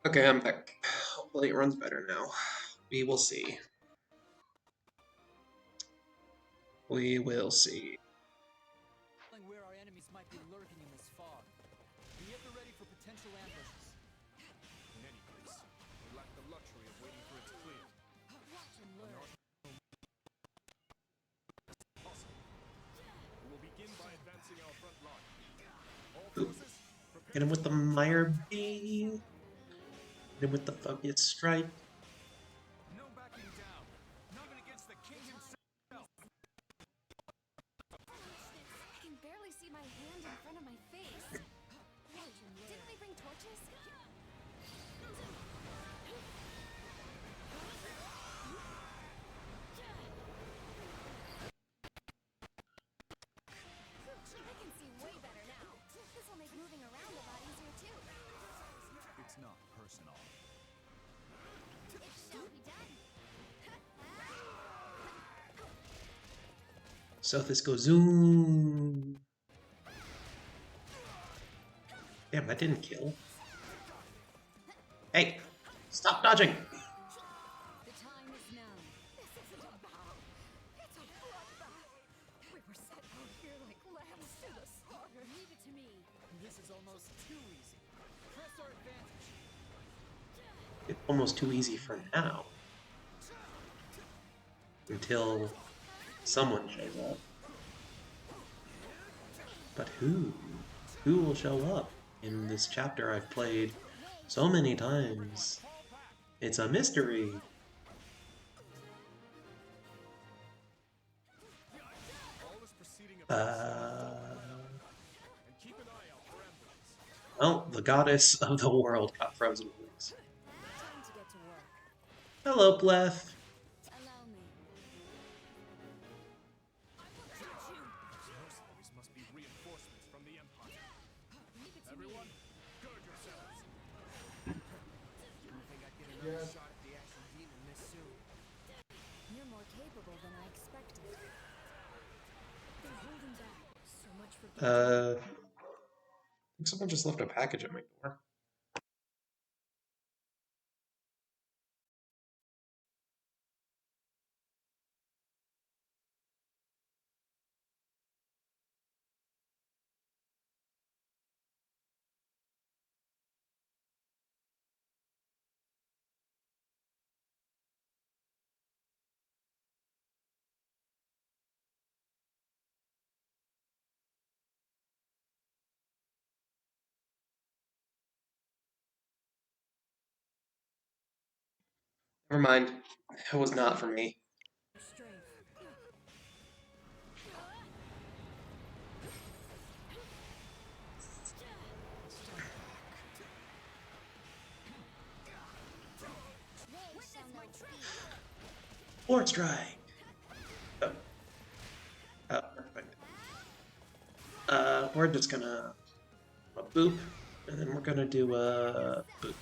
Okay, I'm back. Hopefully it runs better now. We will see. We will see. Where our enemies might be lurking in this fog. Be ever ready for potential ambushes. In any case, we lack the luxury of waiting for it to clear. Watch and learn. We will begin by advancing our front line. All Ooh. forces, prepare. Hit him with the Meyer B. Hit him with the Focus Strike. No backing down. Not even against the king himself. I can barely see my hand in front of my face. Didn't we bring torches? I can see way better now. This will make moving around a lot easier too. It's not personal. It shall be done. So this goes zoom. Damn, that didn't kill. Hey, stop dodging. The time is now. This isn't a battle. It's a bloodbath. We were set out here like lambs to the slaughter. Leave it to me. This is almost too easy. Press our advantage. It's almost too easy for now. Until someone shows up. But who? Who will show up in this chapter I've played so many times? It's a mystery. All is proceeding at and keep an eye out for ambushes. Well, the goddess of the world got frozen wings. Time to get to work. Hello, Bleth. Allow me. Mercenaries must be reinforcements from the Empire. Leave it to Everyone, me. gird yourselves. You think I'd get another shot at the action demon this soon? You're more capable than I expected. They're holding back. So much for I think someone just left a package at my door. Never mind. It was not for me. strength. Witness my tree. Lord Strike. Oh. Oh, perfect. We're just gonna a boop, and then we're gonna do a boop.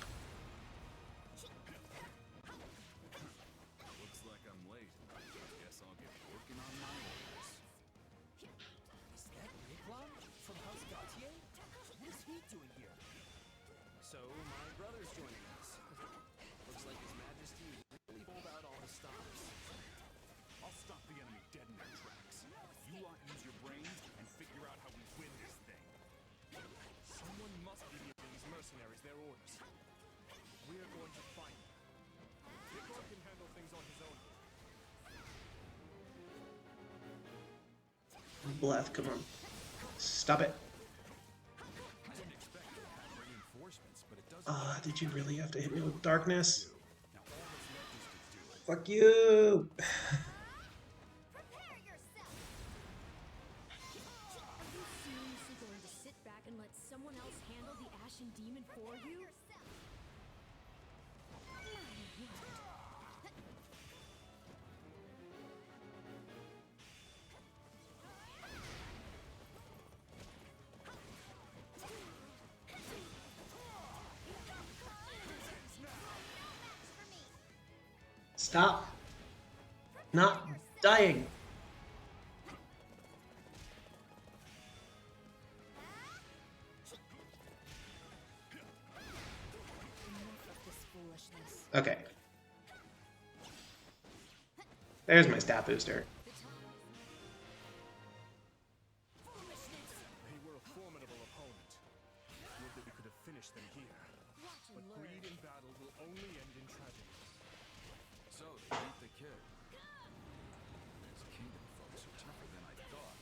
Looks like I'm late. Guess I'll get working on my orders. Is that Niklon from House Gautier? What is he doing here? So, my brother's joining us. Looks like His Majesty really pulled out all the stops. I'll stop the enemy dead in their tracks. You lot use your brains and figure out how we win this thing. Someone must be giving these mercenaries their orders. We are going to find them. Nikolai can handle things on his own. Bleth, come on. Stop it. I didn't expect to have reinforcements, but it does. Did you really have to hit me with darkness? Now all that's left is to do it. Fuck you! Prepare yourself. Are you seriously going to sit back and let someone else handle the Ashen Demon for you? Stop! Not dying! Okay. There's my stat booster. They were a formidable opponent. Would that we could have finished them here. But greed in battle will only end in tragedy. So, they beat the kid. These kingdom folks are tougher than I thought.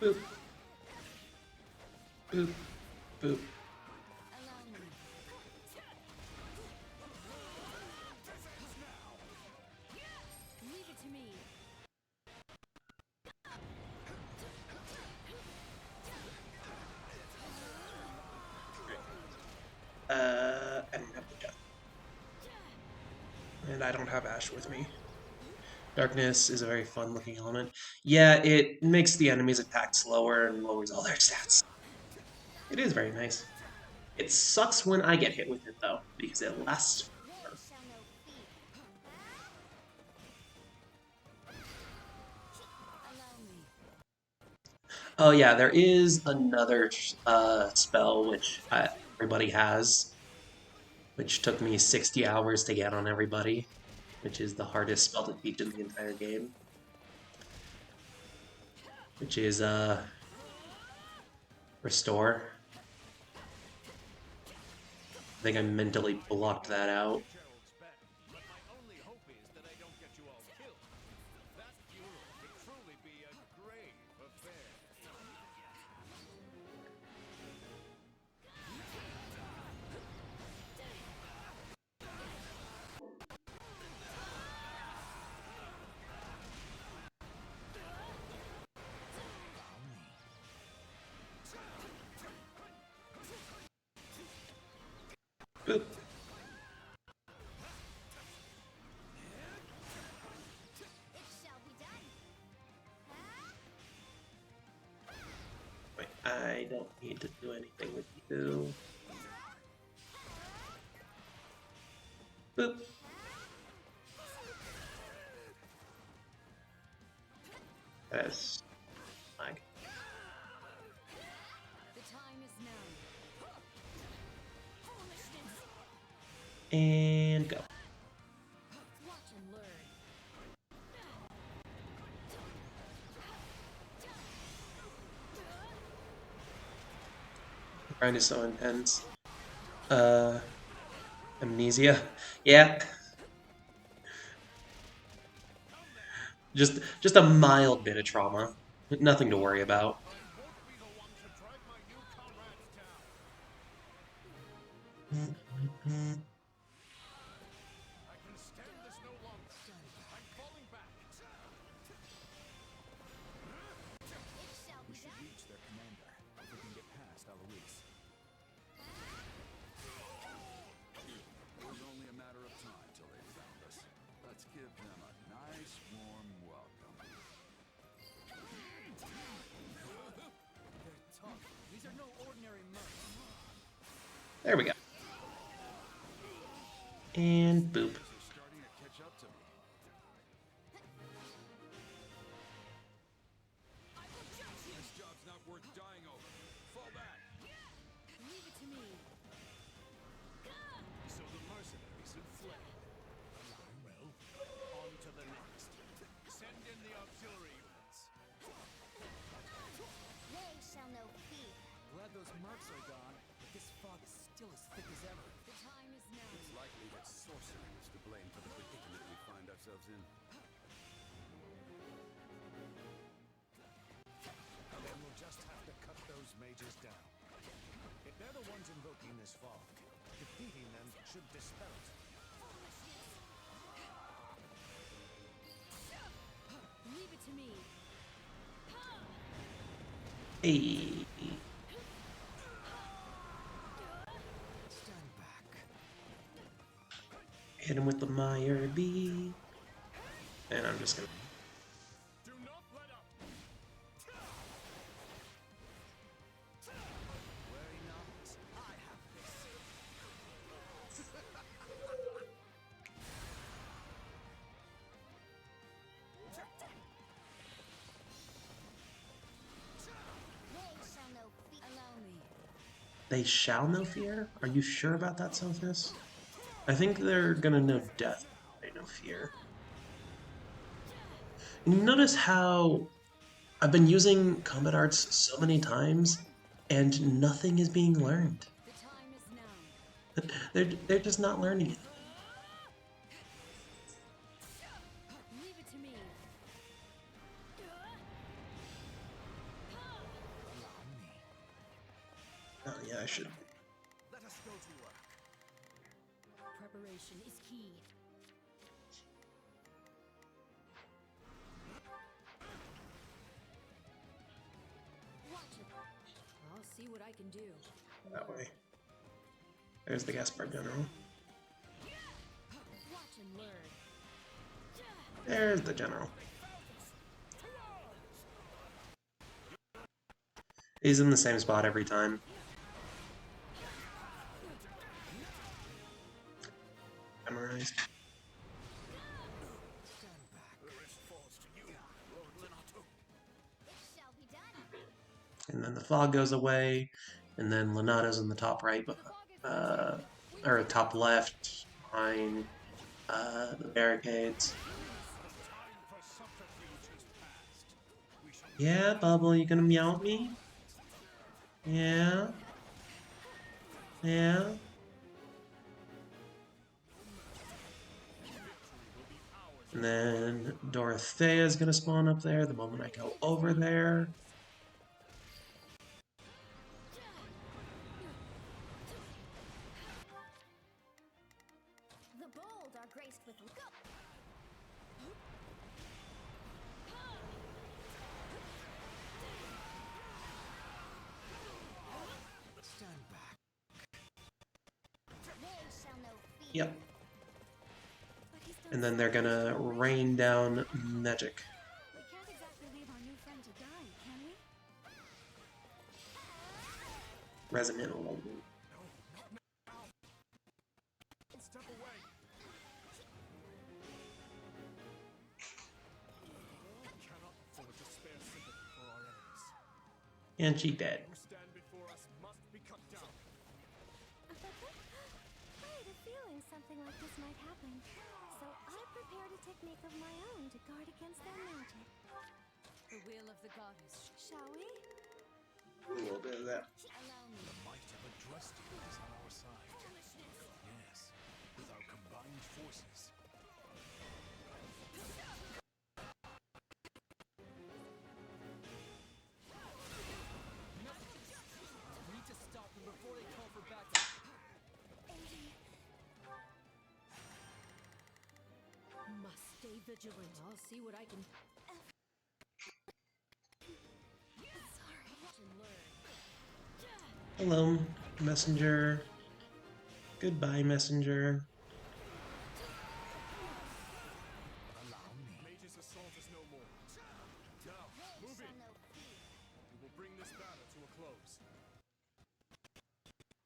Boop. Boop. Boop. Allow me. Leave it to me. I don't have the gun. And I don't have Ash with me. Darkness is a very fun looking element. Yeah, it makes the enemies attack slower and lowers all their stats. It is very nice. It sucks when I get hit with it though, because it lasts They forever. shall know fear. Allow me. Oh yeah, there is another spell which everybody has, which took me 60 hours to get on everybody, which is the hardest spell to teach in the entire game. Which is Restore. I think I mentally blocked that out. Gerald's bet, but my only hope is that I don't get you all killed. That funeral could truly be a grave affair. Boop. It shall be done. Wait, I don't need to do anything with you. Boop. That's lag. The time is now. Foolishness. And go. Watch and learn. The grind is so intense. Amnesia. Yeah. Just a mild bit of trauma. Nothing to worry about. I won't be the one to drag my new comrades down. I can stand this no longer. I'm falling back. It shall We be should done. reach their commander if we can get past Eloise. It was only a matter of time till they found us. Let's give them a nice, warm welcome. They're tough. These are no ordinary mercs. There we go. And boop. This is starting to catch up to me. This job's not worth dying over. Fall back. Leave it to me. So the mercenaries have fled. Well, on to the next. Send in the auxiliary units. They shall know fear. Glad those mercs are gone, but this fog is still as thick as ever. The time is now. It's likely that sorcery is to blame for the predicament we find ourselves in. Then we'll just have to cut those mages down. If they're the ones invoking this fog, defeating them should dispel it. Leave it to me. Hey. Stand back. Hit him with the Meyer B. And I'm just gonna They shall know fear? Are you sure about that, Sophis? I think they're gonna know death. They know fear. And you notice how I've been using combat arts so many times, and nothing is being learned. The time is now. They're just not learning it. Leave it to me. Oh yeah, I should. Let us go to work. Preparation is key. Watch it. I'll see what I can do. That way. There's the Gaspard General. Watch and learn. There's the General. He's in the same spot every time. Memorized. It shall be done. And then the fog goes away, and then Lenato's in the top right, or top left, behind the barricades. Yeah, Bubble, you gonna meow at me? Yeah? Yeah? And then Dorothea's gonna spawn up there the moment I go over there. The bold are graced with go. Stand back. They shall know fear. Yep. But he's done And then they're gonna rain down magic. We can't exactly leave our new friend to die, can we? Resonant. Step away. We cannot afford to spare sympathy for our enemies. And she dead. Who stand before us must be cut down. I had a feeling something like this might happen, so I prepared a technique of my own to guard against their magic. The will of the goddess, shall we? A little bit of that. Allow me. The might of a trusted is on our side. Yes, with our combined forces. We need to stop them before they call for backup. Must stay vigilant. I'll see what I can. Sorry. Watch and learn. Hello, messenger. Goodbye, messenger. Mage's assault is no more. Now, move in. We will bring this battle to a close.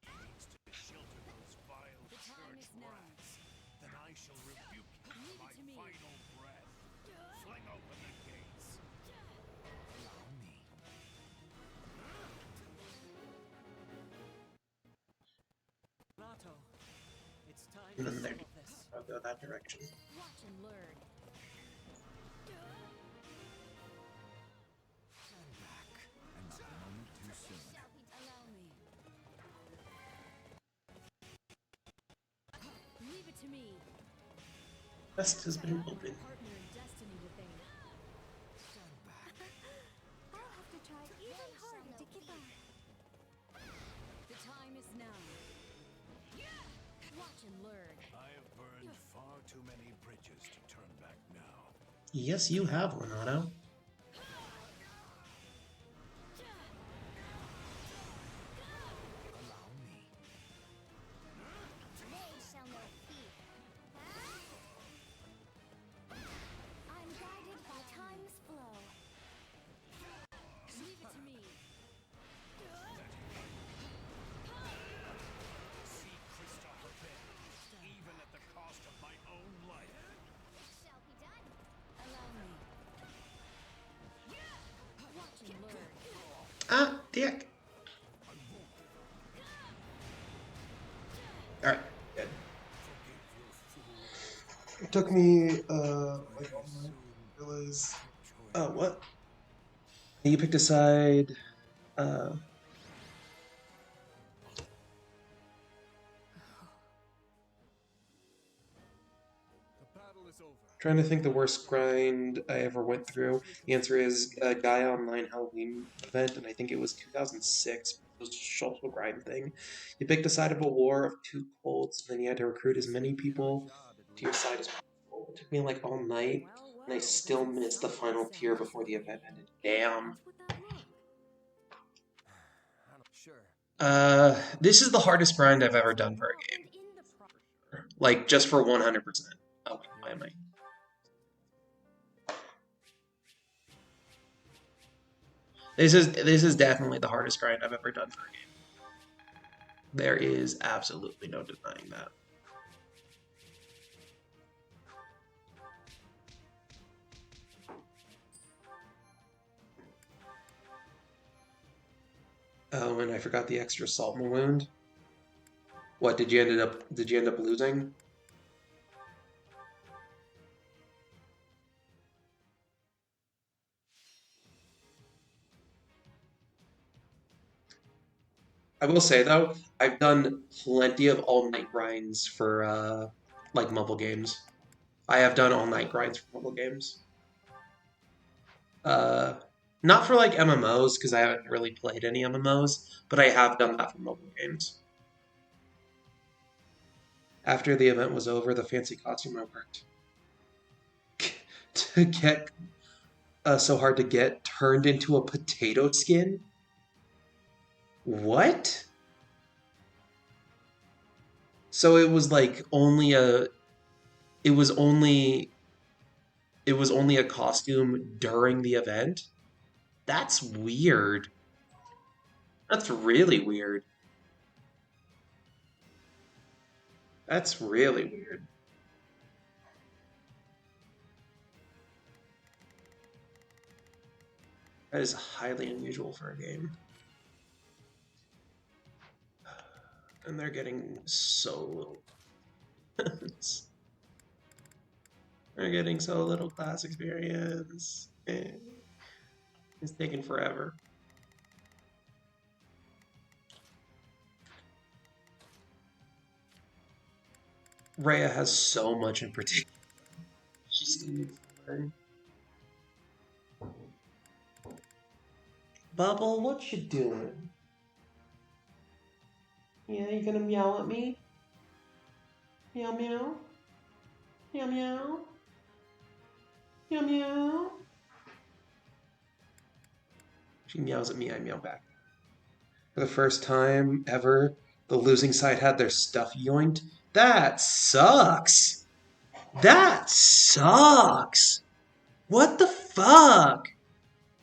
Needs to shelter those vile The time church is now. rats. Then I shall rebuke you Leave with it my to me. final breath. Fling open the gates. Allow me. Nato, it's time And to then there. settle this. I'll go that direction. Watch and learn. Stand back, and not a moment too soon. Allow me. Leave it to me. Quest has been opened. Partner in destiny with them. Stand back. I'll have to try even harder to keep up. The time is now. Watch and learn. I have burned far too many bridges to turn back now. Yes, you have, Renato. Allow me. They shall know fear. I'm guided by time's flow. Leave it to me. See Christopher bend, even at the cost of my own life. It shall be done. Allow me. Watch and learn. Ah, dick. Took me like all night to realize. Oh, what? You picked a side. Uh, The battle is over. Trying to think the worst grind I ever went through. The answer is a Gaia Online Halloween event, and I think it was 2006. It was a social grind thing. You picked a side of a war of two cults, and then you had to recruit as many people to your side as possible. It took me like all night, and I still missed the final tier before the event ended. Damn. What would that look? I don't sure. This is the hardest grind I've ever done for a Well, game. and in the pro- Like, just for 100%. Oh, why am I? This is definitely the hardest grind I've ever done for a game. There is absolutely no denying that. Oh, and I forgot the extra salt wound. What did you end up losing? I will say though, I've done plenty of all-night grinds for like mobile games. I have done all-night grinds for mobile games. Uh, Not for like MMOs because I haven't really played any MMOs, but I have done that for mobile games. After the event was over, the fancy costume I worked to get so hard to get turned into a potato skin. What? So it was like only a it was only it was only a costume during the event? That's weird. That's really weird. That's really weird. That is highly unusual for a game. And they're getting so little. They're getting so little class experience. It's taking forever. Rhea has so much in particular. She still needs to learn. Bubble, what you doing? Yeah, you gonna meow at me? Meow meow? Meow meow? Meow meow? She meows at me, I meow back. For the first time ever, the losing side had their stuff yoinked. That sucks! That sucks! What the fuck?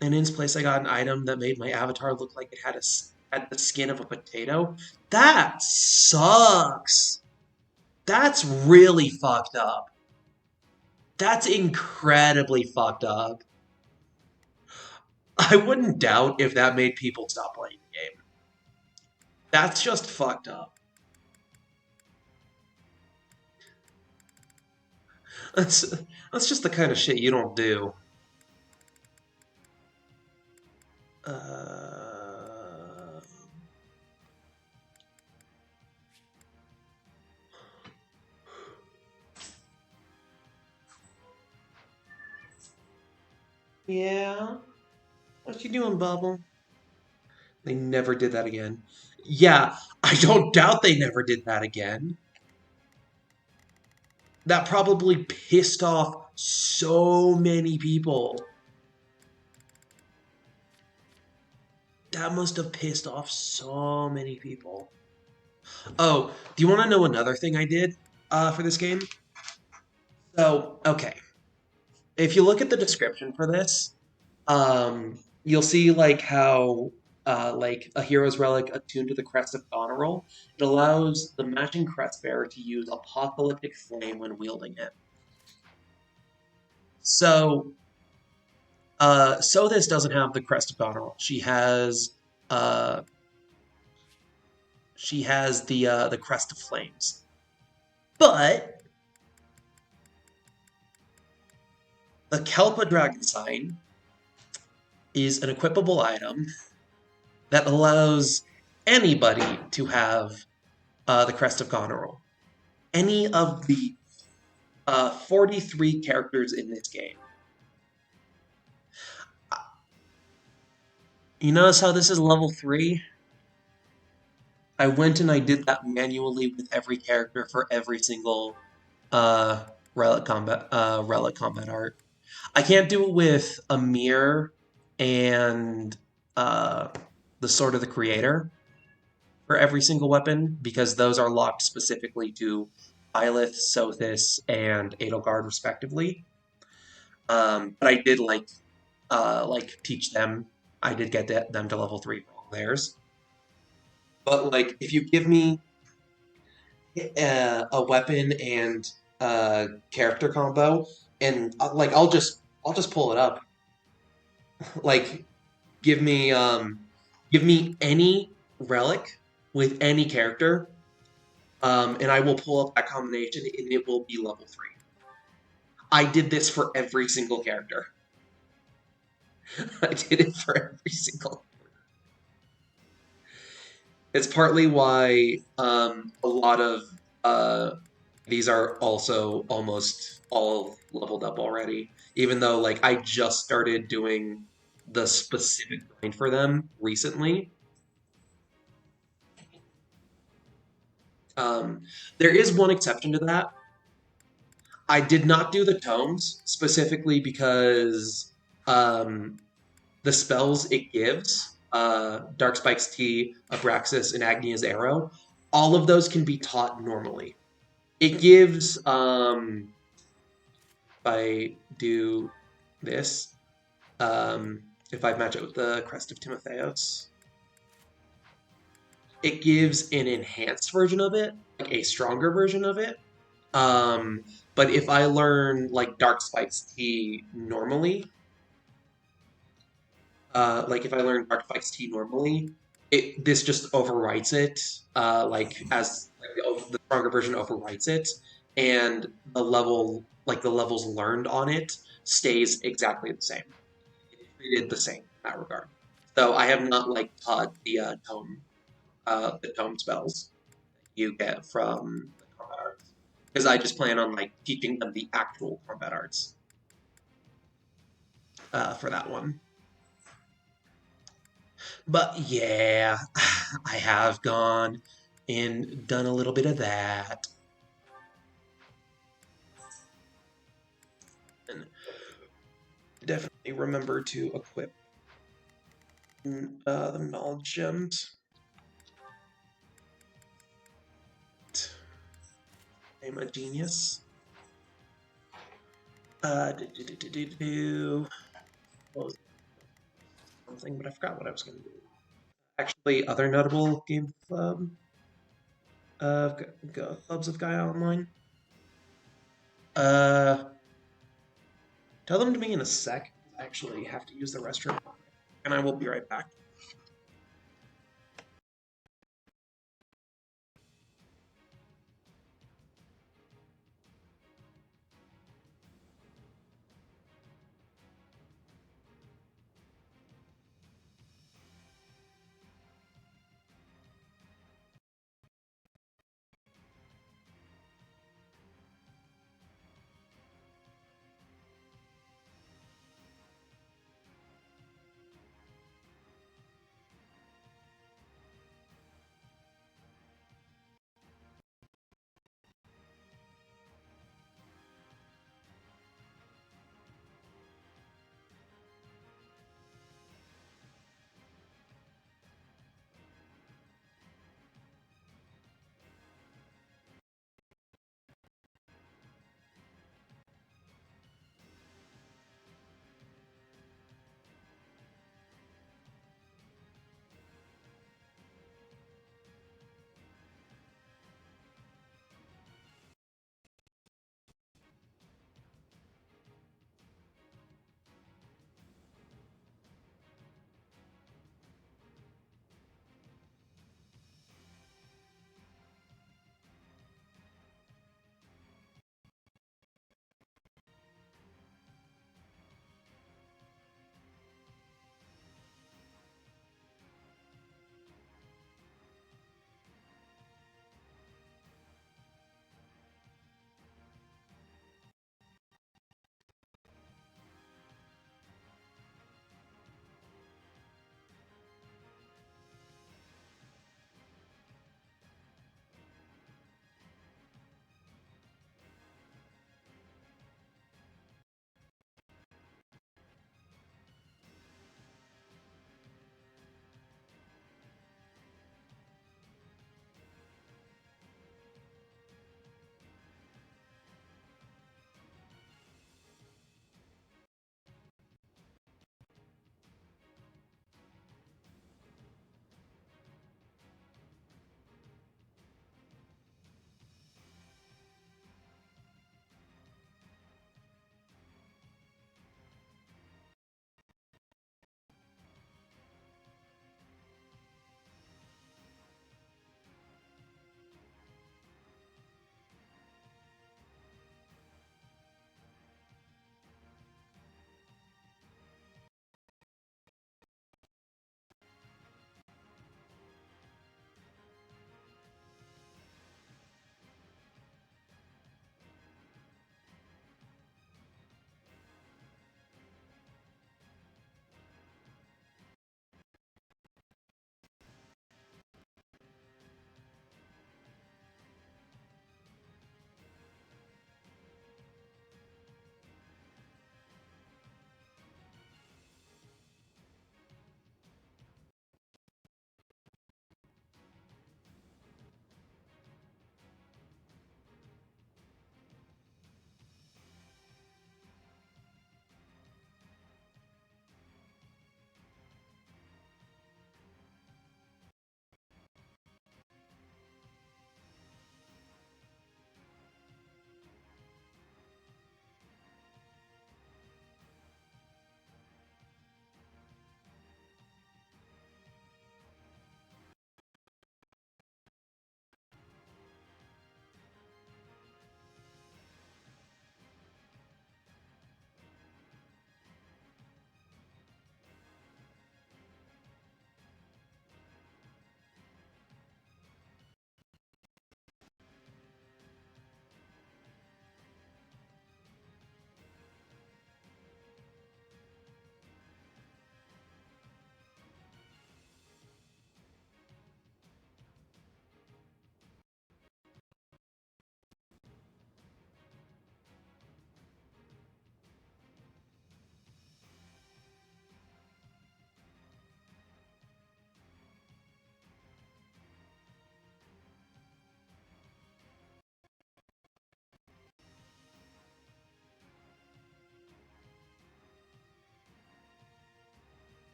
And in its place, I got an item that made my avatar look like it had the skin of a potato. That sucks! That's really fucked up. That's incredibly fucked up. I wouldn't doubt if that made people stop playing the game. That's just fucked up. That's that's just the kind of shit you don't do. Uh, yeah. What you doing, Bubble? They never did that again. Yeah, I don't doubt they never did that again. That probably pissed off so many people. That must have pissed off so many people. Oh, do you want to know another thing I did for this game? So, okay. If you look at the description for this, you'll see like how like a hero's relic attuned to the crest of Goneril. It allows the matching crest bearer to use apocalyptic flame when wielding it. So, this doesn't have the crest of Goneril. Uh, she has the crest of flames. But The Kelpa Dragon Sign is an equipable item that allows anybody to have the Crest of Goneril. Any of the 43 characters in this game. You notice how this is level 3? I went and I did that manually with every character for every single uh, relic combat art. I can't do it with Amir and uh, the Sword of the Creator for every single weapon because those are locked specifically to Byleth, Sothis, and Edelgard respectively. But I did teach them. I did get them to level 3 for all theirs. But like, if you give me a weapon and character combo, and I'll just pull it up. Like, give me give me any relic with any character, and I will pull up that combination, and it will be level 3. I did this for every single character. I did it for every single. It's partly why a lot of these are also almost all leveled up already. Even though like I just started doing the specific grind for them recently. Um, there is one exception to that. I did not do the tomes specifically because um, the spells it gives, Dark Spike's Tea, Abraxas, and Agnia's Arrow, all of those can be taught normally. It gives, if I do this, if I match it with the Crest of Timotheos, it gives an enhanced version of it, like a stronger version of it. Um, but if I learn like Dark Spike's Tea normally, like if I learn Dark Spike's Tea normally, this just overwrites it. The stronger version overwrites it, and the levels learned on it stays exactly the same. It's treated the same in that regard. So I have not like taught the tome spells that you get from the combat arts because I just plan on like teaching them the actual combat arts for that one. But yeah, I have gone and done a little bit of that. And definitely remember to equip the knowledge gems. I'm a genius. What was something, but I forgot what I was going to do. Actually, other notable game clubs of Gaia Online. Uh, Tell them to me in a sec. I actually have to use the restroom, and I will be right back.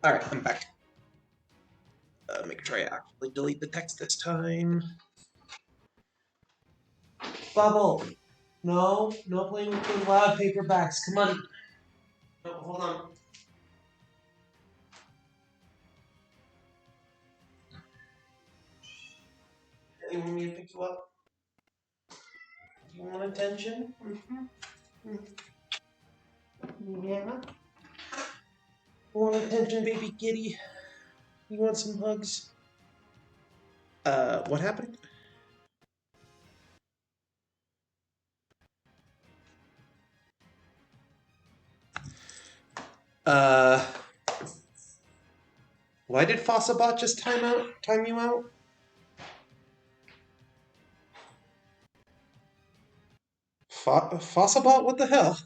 Alright, I'm back. Make sure I actually delete the text this time. Bubble! No, no playing with the loud paperbacks. Come on. No, hold on. You want me to pick you up? Do you want attention? Yeah. Want attention, baby kitty? You want some hugs? What happened? Uh, why did Fossabot just time you out? Fossabot? What the hell?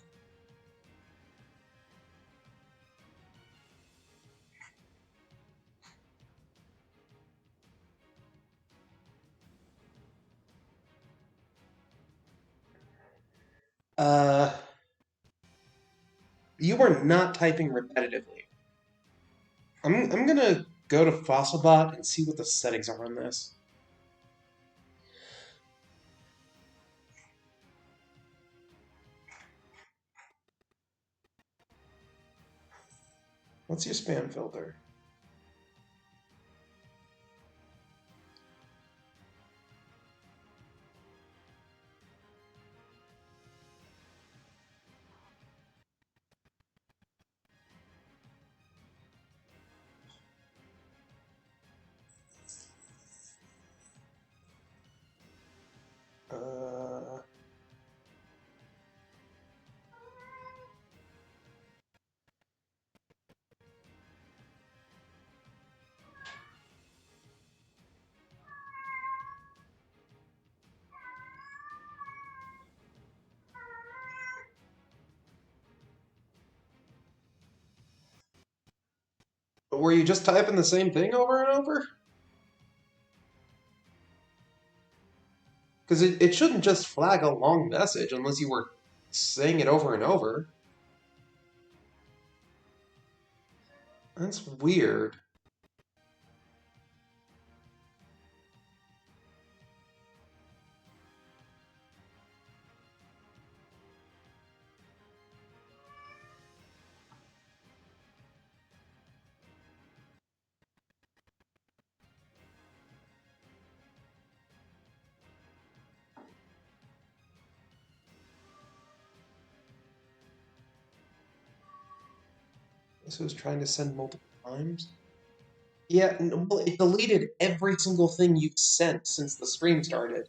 Uh, you are not typing repetitively. I'm gonna go to Fossilbot and see what the settings are on this. What's your spam filter? Uh, were you just typing the same thing over and over? Because it shouldn't just flag a long message unless you were saying it over and over. That's weird. This was trying to send multiple times. Yeah, well, it deleted every single thing you've sent since the stream started.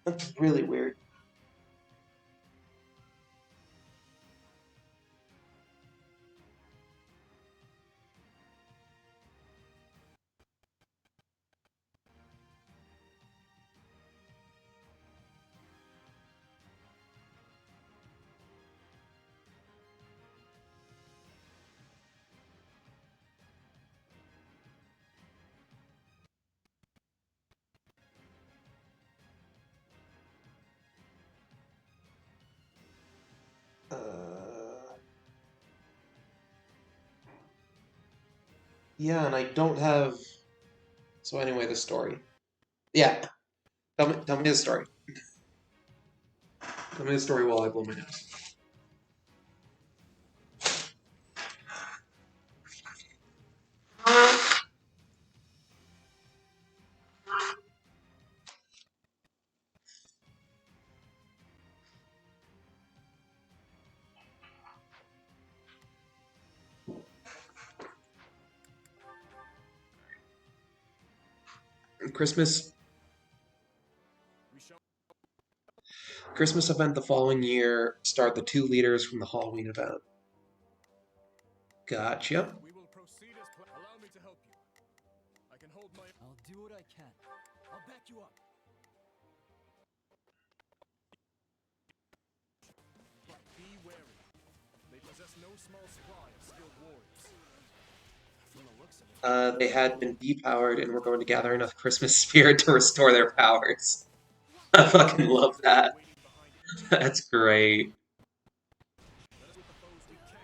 That's really weird. Yeah, and I don't have. So anyway, the story. Yeah, tell me the story. Tell me the story while I blow my nose. Christmas We shall Christmas event the following year. Start the 2 leaders from the Halloween event. Gotcha. we will proceed as planned. Allow me to help you. I can hold my I'll do what I can. I'll back you up. but be wary. They possess no small supply of skilled warriors. From the looks of it, They had been depowered and were going to gather enough Christmas spirit to restore their powers. I fucking love that. Waiting behind each That's great. let us with the foes we can.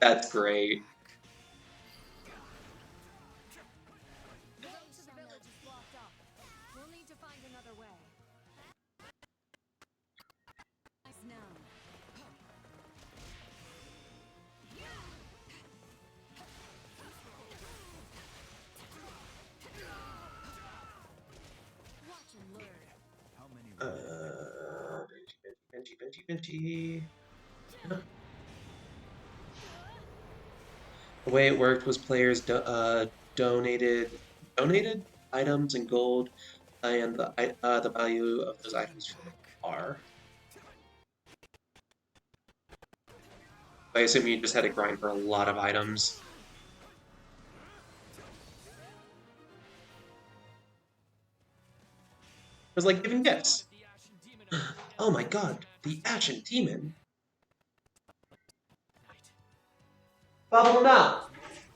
That's great. The road to the village is blocked off. We'll need to find another way. Nice now. Watch and learn. How many Benji. The way it worked was players donated items and gold, and the value of those items for the bar. I assume you just had to grind for a lot of items. It was like giving gifts. the Ashen Demon of the Oh my god, the Ashen Demon! Bubble him out!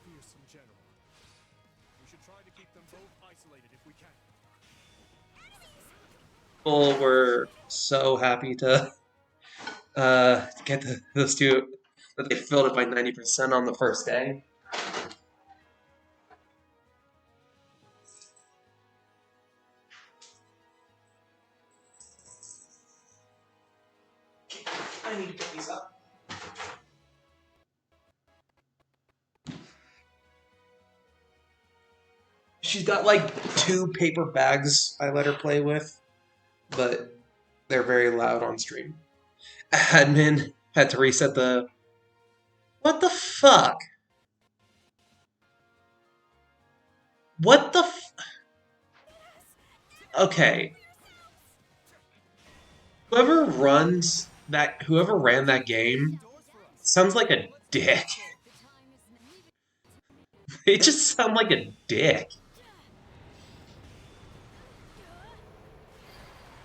Fearsome general. We should try to keep them both isolated if we can. People were so happy to get those two, that they filled it by 90% on the first day. I need to pick these up. She's got like 2 paper bags I let her play with, but they're very loud on stream. Admin had to reset the. What the fuck? What the Okay. Whoever ran that game sounds like a dick. They just sound like a dick.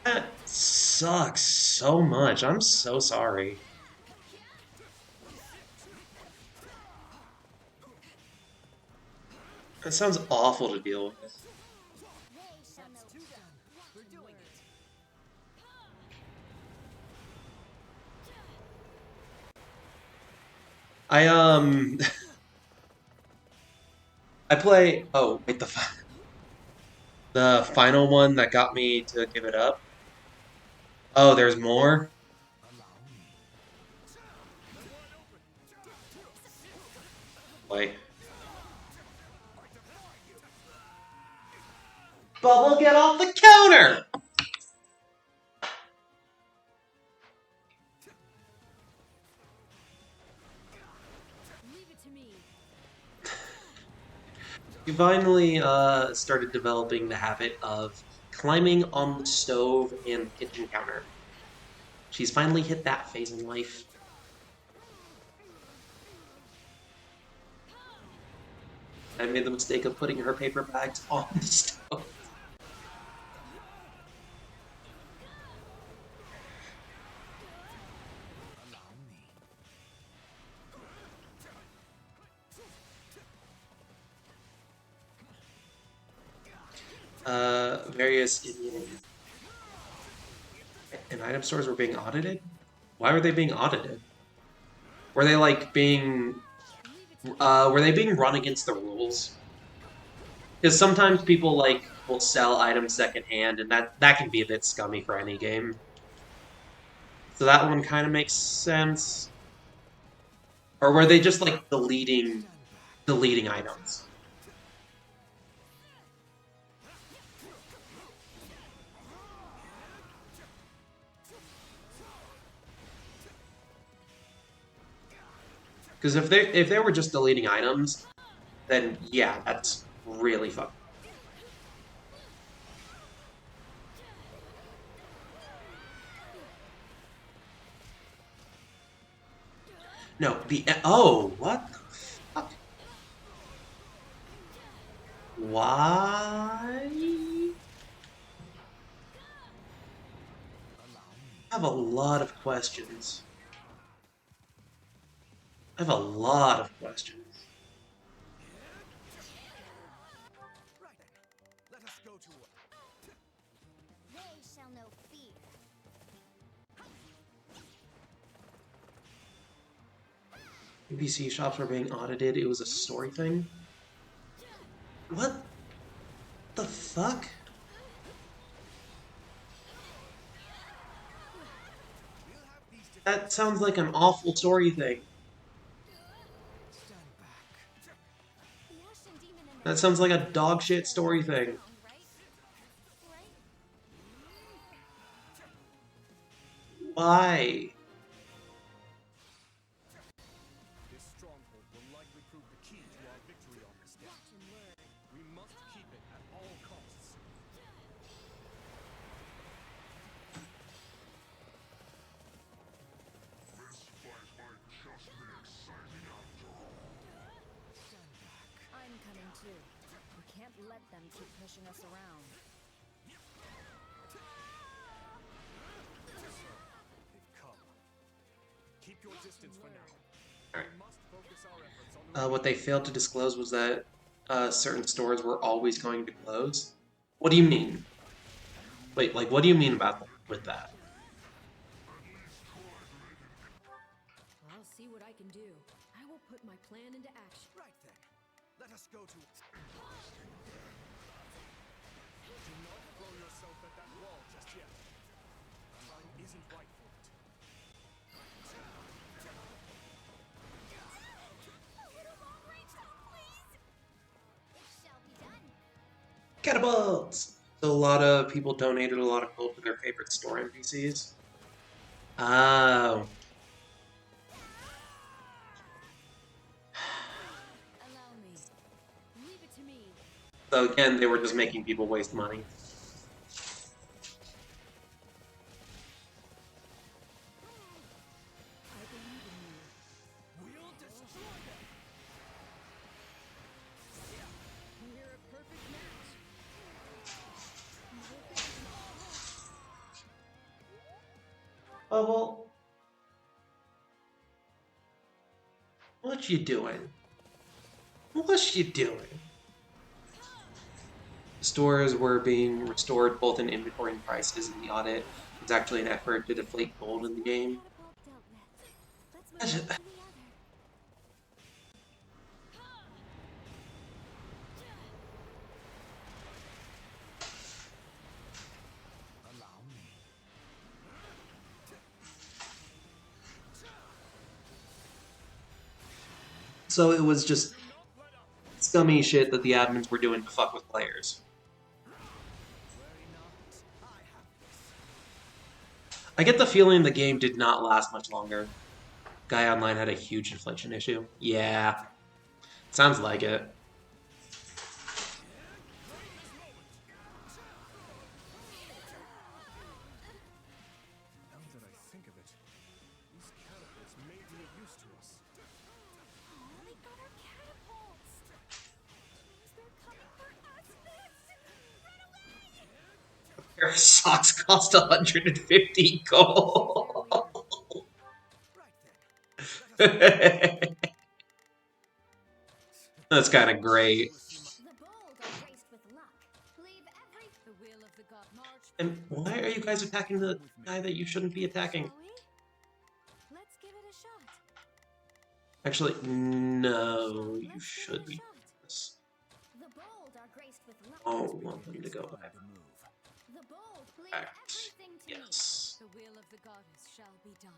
That sucks so much. I'm so sorry. That sounds awful to deal with. That's two down. We're doing it. I I play. Oh wait, the final one that got me to give it up. Oh, there's more. Wait. Bubble, get off the counter! Leave it to me. She finally started developing the habit of climbing on the stove and kitchen counter. She's finally hit that phase in life. I made the mistake of putting her paper bags on the stove. Various Indian and item stores were being audited. Why were they being audited? Were they like being were they being run against the rules? Because sometimes people like will sell items secondhand, and that can be a bit scummy for any game. So that one kind of makes sense. Or were they just like deleting items? Because if they were just deleting items, then yeah, that's really fucked. No, what the fuck? Why? I have a lot of questions. I have a lot of questions. Right then, let us go to work. They shall know fear. NPC shops were being audited. It was a story thing. What the fuck? We'll have these That sounds like an awful story thing. stand back. The Ashen Demon and That the sounds like a Demon dog shit share story the thing. sound, right? Right? Why? This stronghold will likely prove the key to our victory on this day. We must keep it at all costs. Stand back. I'm coming too. We can't let them keep pushing us around. They've come. Keep your distance for now. Alright. We must focus our efforts on the What they failed to disclose was that certain stores were always going to close. What do you mean? Wait, like, what do you mean about with that? I'll see what I can do. I will put my plan into action. Right then. Let us go to. Do not throw yourself at that wall just yet. Time isn't right for it. A little long range help, please! It shall be done. Catapults! So a lot of people donated a lot of gold to their favorite store NPCs. Oh. Allow me. Leave it to me. So again, they were just making people waste money. I believe in you. We'll destroy them. We're a perfect match. Bubble. What you doing? What you doing? Stores were being restored both in inventory and prices, and the audit was actually an effort to deflate gold in the game. Catapult dealt with. Let's move on to the other. Allow me. So it was just scummy shit that the admins were doing to fuck with players. Worry not. I have this. I get the feeling the game did not last much longer. Guy Online had a huge inflation issue. Yeah. Sounds like it. Now that I think of it, these catapults may be of use to us. Oh, they got our catapults! Means they're coming for us next! Run away! A pair of socks cost 150 gold. Right then. Let us That's kind of great. The bold are graced with luck. Leave every... The will of the god march. And why are you guys attacking the guy that you shouldn't be attacking? Shall we? Let's give it a shot. Actually, no, you Let's give should it a be. shot. The bold are graced with luck. Oh, want them to go back. The bold leave Back. everything to me. Yes. The will of the goddess shall be done.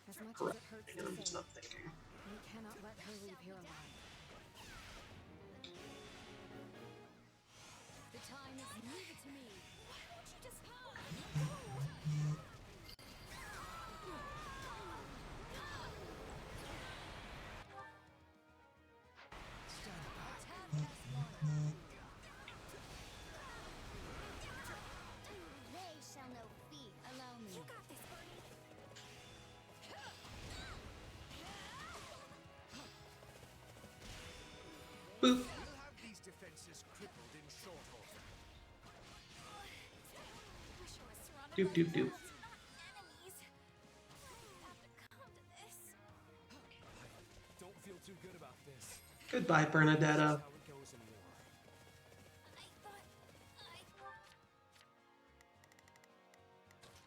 As much as Correct. it hurts And I'm to just say, not thinking. we cannot let her leave here alone. The time is leave it to me. Why won't you just... They shall know fear. Allow me. You got this, Bernie. Boop. We'll have these defenses crippled in short order. Wish I was surrounded Doop, by doop, doop. catapults. Goodbye, Bernadetta. How it goes in war.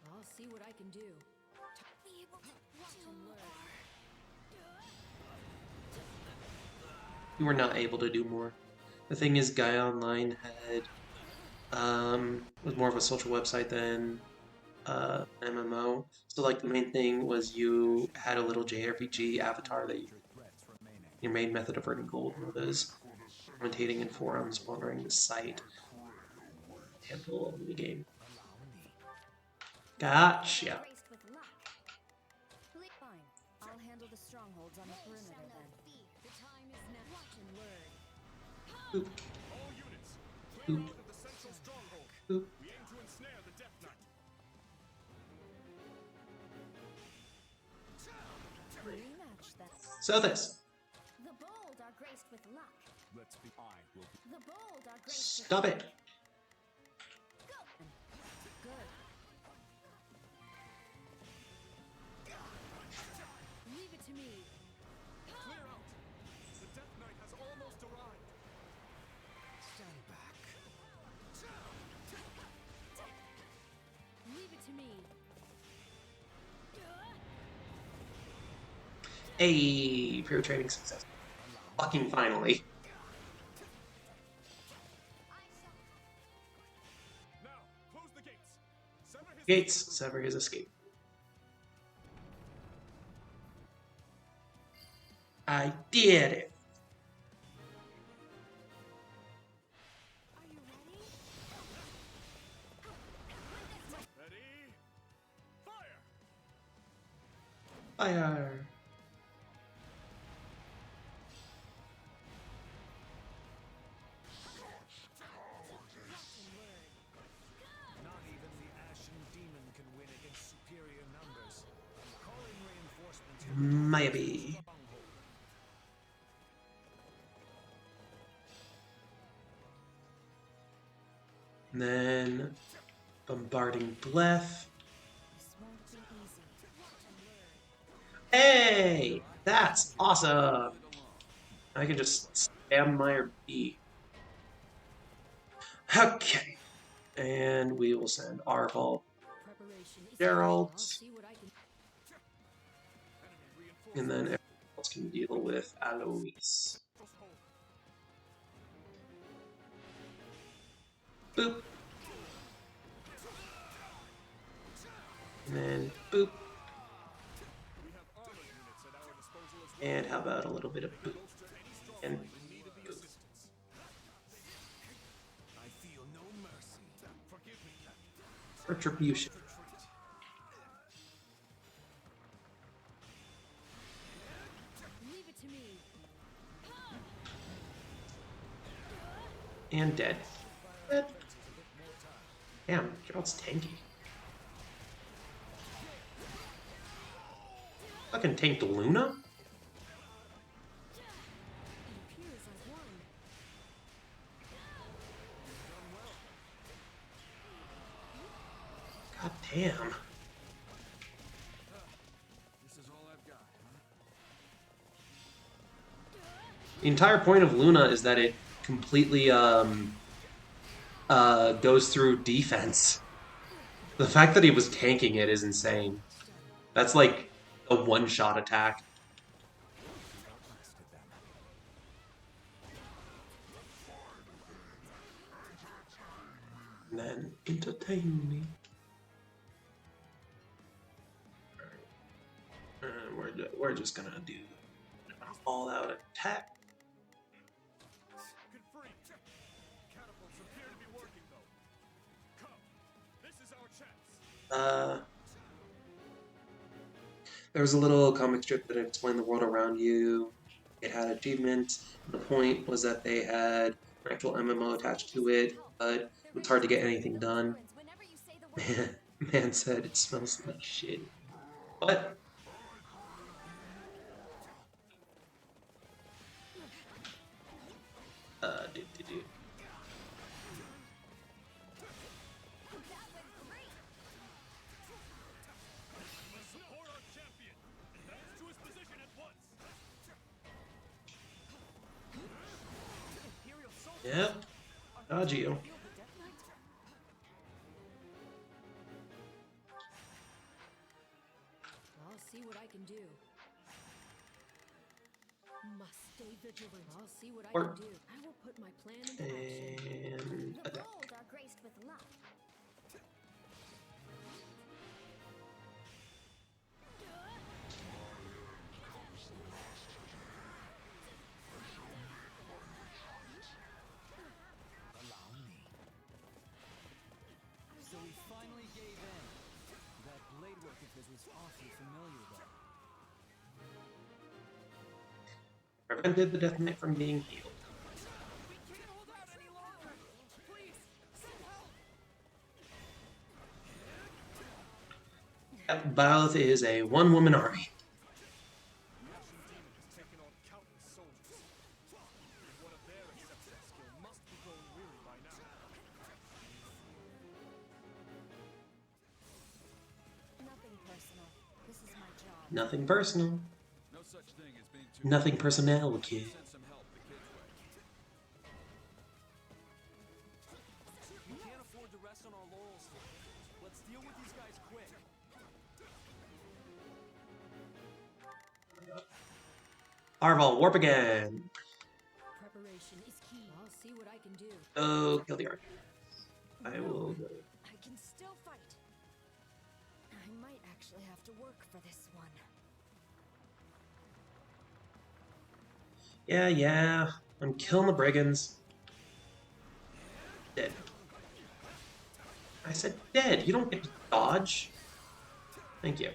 I'll see what I can do. Be able to Watch and learn. You were not able to do more. The thing is, Gaia Online had was more of a social website than MMO. So like the main thing was you had a little JRPG avatar that your main method of earning gold was commentating in forums, monitoring the site, handle of the game. Gotcha. graced with luck. Fine. I'll handle the strongholds on the perimeter then. The time is now. Watch and learn. Boop, All units, clear boop, out of the central stronghold. boop. We aim to ensnare the Death Knight. Rematch then. So this. The bold are graced with luck. Let's be. I will be. The bold are graced with Stop it. good. Leave it to me. Clear out. The Death Knight has almost arrived. Stand back. Leave it to me. Hey, pro training success. Fucking finally. Now, close the gates. Sever his Gates, sever his escape. I did it. Are you ready? Ready? Fire! Fire. Not even the Ashen Demon can win against superior numbers. Calling reinforcements. Maybe. Stronghold. And then bombarding Bleth. This won't be easy. Hey, that's awesome. I can just spam my B. Okay. And we will send Arval, Preparation is Gerald, I'll see what I can. and then everyone else can deal with Alois. Boop. And then boop. And how about a little bit of boop? And boop. I feel no mercy. Forgive me, Captain. Retribution. Leave it to me. And dead. Dead. Damn, Gerald's tanky. Fucking tanked Luna? It appears I've won. God damn. This is all I've got, huh? The entire point of Luna is that it completely goes through defense. The fact that he was tanking it is insane. That's like a one-shot attack. And then entertain me. We're just gonna do all-out attack. Confirmed. Catapults appear to be working, though. Come. This is our chance. There was a little comic strip that explained the world around you. It had achievements. The point was that they had an actual MMO attached to it, but it's hard to get anything done. Whenever you say the word, Man said it smells like shit. What? Do. Support our champion. Advance to his position at once. Geo. I'll see what I can do. Must stay vigilant. I'll see what I Or- can do. I will put my plan into action. And The attack. bold are graced with luck. So he finally gave in. That blade work of his was awfully familiar, though. Prevented the Death Knight from being healed. We can't hold out any longer! Please, send help! Byleth is a one-woman army. The Ashen Demon has taken on countless soldiers. And one of their exceptional skill must be growing weary by now. Nothing personal. This is my job. Nothing personal. No such thing as being too Nothing personnel, kid. Send some help the kid's way. We can't afford to rest on our laurels here. Let's deal with these guys quick. Arval, warp again. Preparation is key. I'll see what I can do. Oh, kill the archer. I will go. I can still fight. I might actually have to work for this one. Yeah. I'm killing the brigands. Dead. I said dead. You don't get to dodge. Thank you.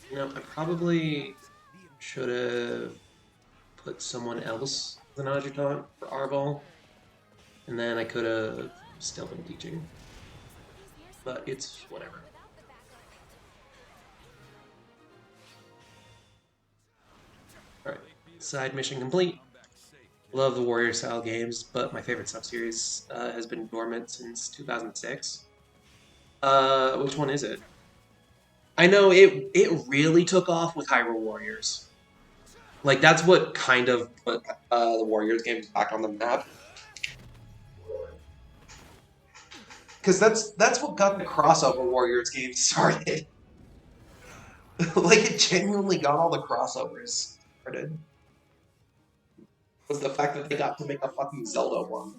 You know, I probably should have put someone else as an adjutant for Arval, and then I could have still been teaching. But it's whatever. Alright, side mission complete. Love the warrior style games, but my favorite sub-series has been dormant since 2006. Which one is it? I know it really took off with Hyrule Warriors. Like, that's what kind of put the Warriors games back on the map. Because that's what got the crossover Warriors games started. Like, it genuinely got all the crossovers started. Was the fact that they got to make a fucking Zelda one.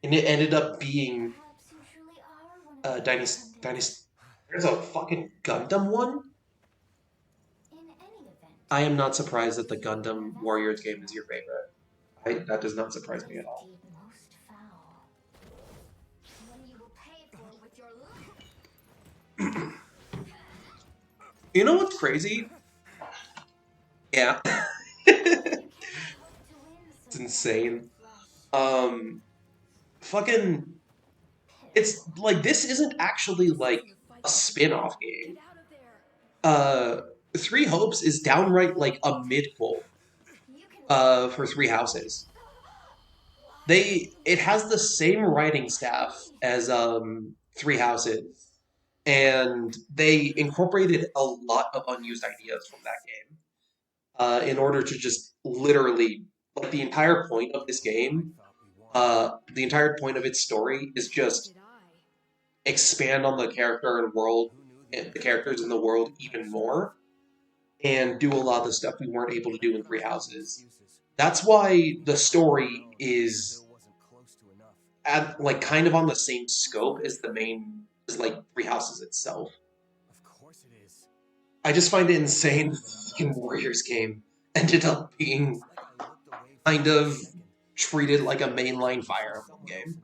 And it ended up being Dynasty. There's a fucking Gundam one? I am not surprised that the Gundam Warriors game is your favorite. That does not surprise me at all. You know what's crazy? Yeah. It's insane. Fucking... It's like, this isn't actually like a spin-off game. Three Hopes is downright like a mid-quel for Three Houses. It has the same writing staff as Three Houses, and they incorporated a lot of unused ideas from that game in order to just literally, like, the entire point of this game, the entire point of its story is just expand on the character and world, and the characters in the world even more, and do a lot of the stuff we weren't able to do in Three Houses. That's why the story is like kind of on the same scope as as like Three Houses itself. Of course it is. I just find it insane that the fucking Warriors game ended up being kind of treated like a mainline Fire Emblem game,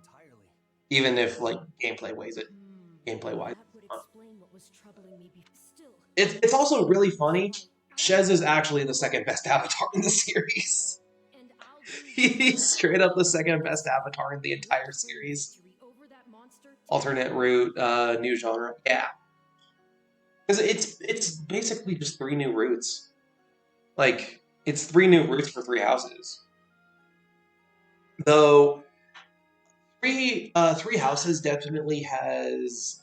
even if like gameplay wise. That would explain what was troubling me still. It's also really funny. Shez is actually the second best avatar in the series. And I'll do He's straight up the second best avatar in the entire series. victory over that monster. Alternate route, new genre. Yeah. Because it's basically just 3 new routes. Like, it's 3 new routes for 3 houses. Though, Three Houses definitely has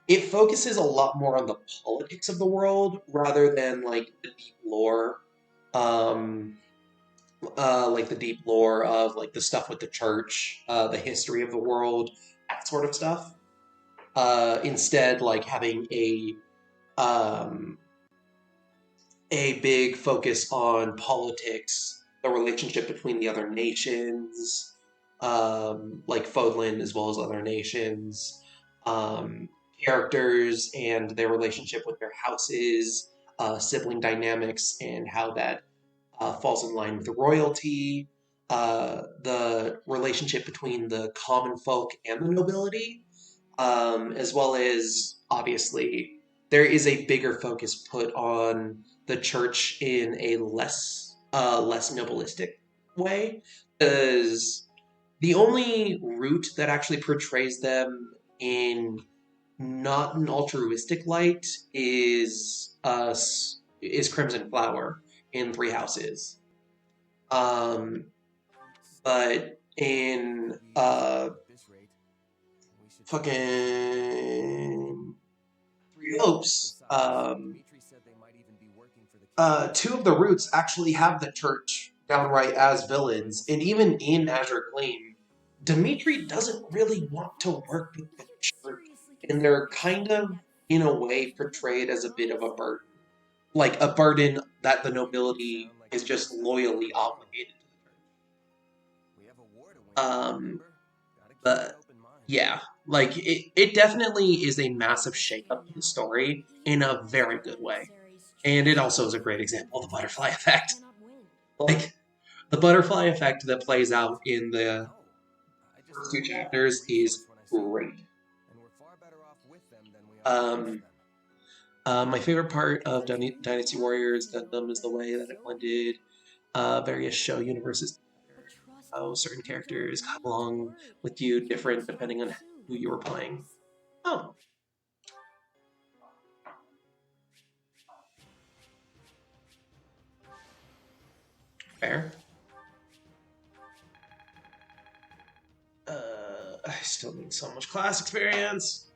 it focuses a lot more on the politics of the world rather than like the deep lore. Um, like the deep lore of like the stuff with the church, the history of the world, that sort of stuff. Instead, like having um, a big focus on politics, the relationship between the other nations, like Fodlan as well as other nations, um, characters and their relationship with their houses, sibling dynamics, and how that falls in line with royalty, the relationship between the common folk and the nobility, as well as obviously there is a bigger focus put on the church in a less nobilistic way, because the only route that actually portrays them in not an altruistic light is Crimson Flower in Three Houses. Um, but in At this rate, we should fucking Three Hopes, Besides, Dimitri said they might even be working for the two of the routes actually have the church downright as villains, and even in Azure Gleam, Dimitri doesn't really want to work with the church, and they're kind of, in a way, portrayed as a bit of a burden. Like a burden that the nobility is just loyally obligated We have a war to win, to. remember? Gotta keep an But open mind. yeah, like it definitely is a massive shakeup to the story in a very good way. And it also is a great example of the butterfly effect. Like, the butterfly effect that plays out in the No, I just first two know they're a chapters is resource when I see them, great. and we're far better off with them than we are against Um, them. my favorite part of Dynasty Warriors Gundam is the way that it blended various show universes together. How certain characters come along with you different depending on who you were playing. Oh, fair. I still need so much class experience.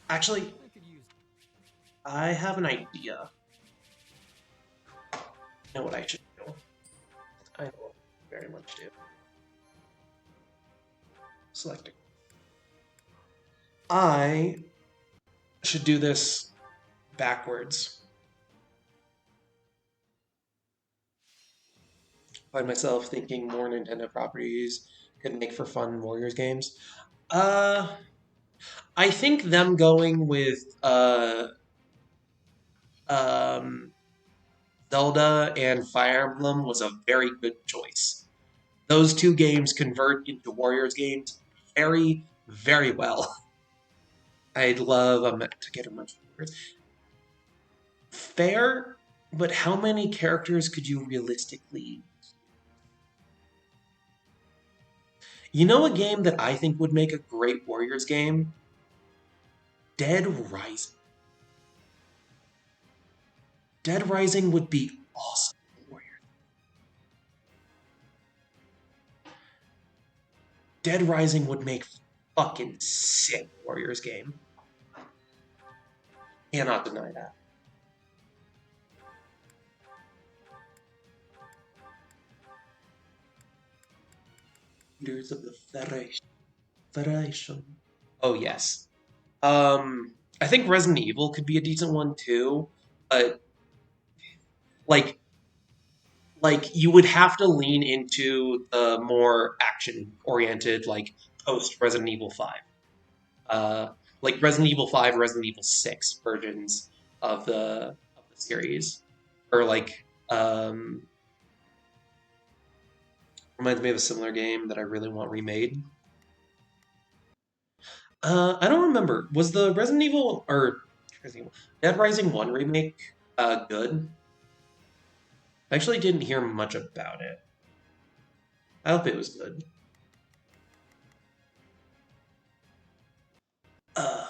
Actually, I could use I have an idea. I know what I should do. I know what I very much do. Selecting. I should do this backwards. Find myself thinking more Nintendo properties could make for fun Warriors games. Uh, I think them going with um, Zelda and Fire Emblem was a very good choice. Those two games convert into Warriors games very, very well. I'd love to get a much fair, but how many characters could you realistically? You know, a game that I think would make a great Warriors game? Dead Rising. Dead Rising would be awesome. Dead Rising would make fucking sick Warriors game. Cannot deny that. Leaders of the Federation. Oh yes. I think Resident Evil could be a decent one too, but like you would have to lean into the more action oriented like post Resident Evil 5. Uh like Resident Evil 5, Resident Evil 6 versions of the series. Or like reminds me of a similar game that I really want remade. I don't remember. Was the Resident Evil or Resident Evil, Dead Rising 1 remake good? I actually didn't hear much about it. I hope it was good. Uh,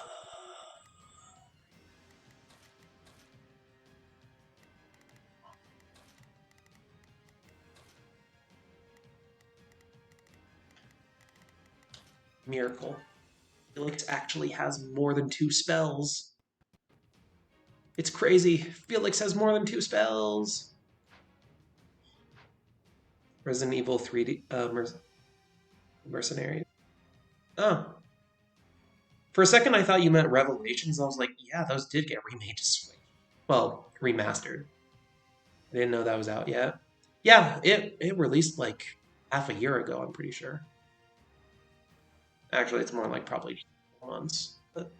Miracle. Felix actually has more than 2 spells. It's crazy. Felix has more than 2 spells. Resident Evil 3D Mercenaries. Oh. For a second, I thought you meant Revelations. I was like, yeah, those did get remade to Switch. Well, remastered. I didn't know that was out yet. Yeah, it released like half a year ago, I'm pretty sure. Actually, it's more like probably months. But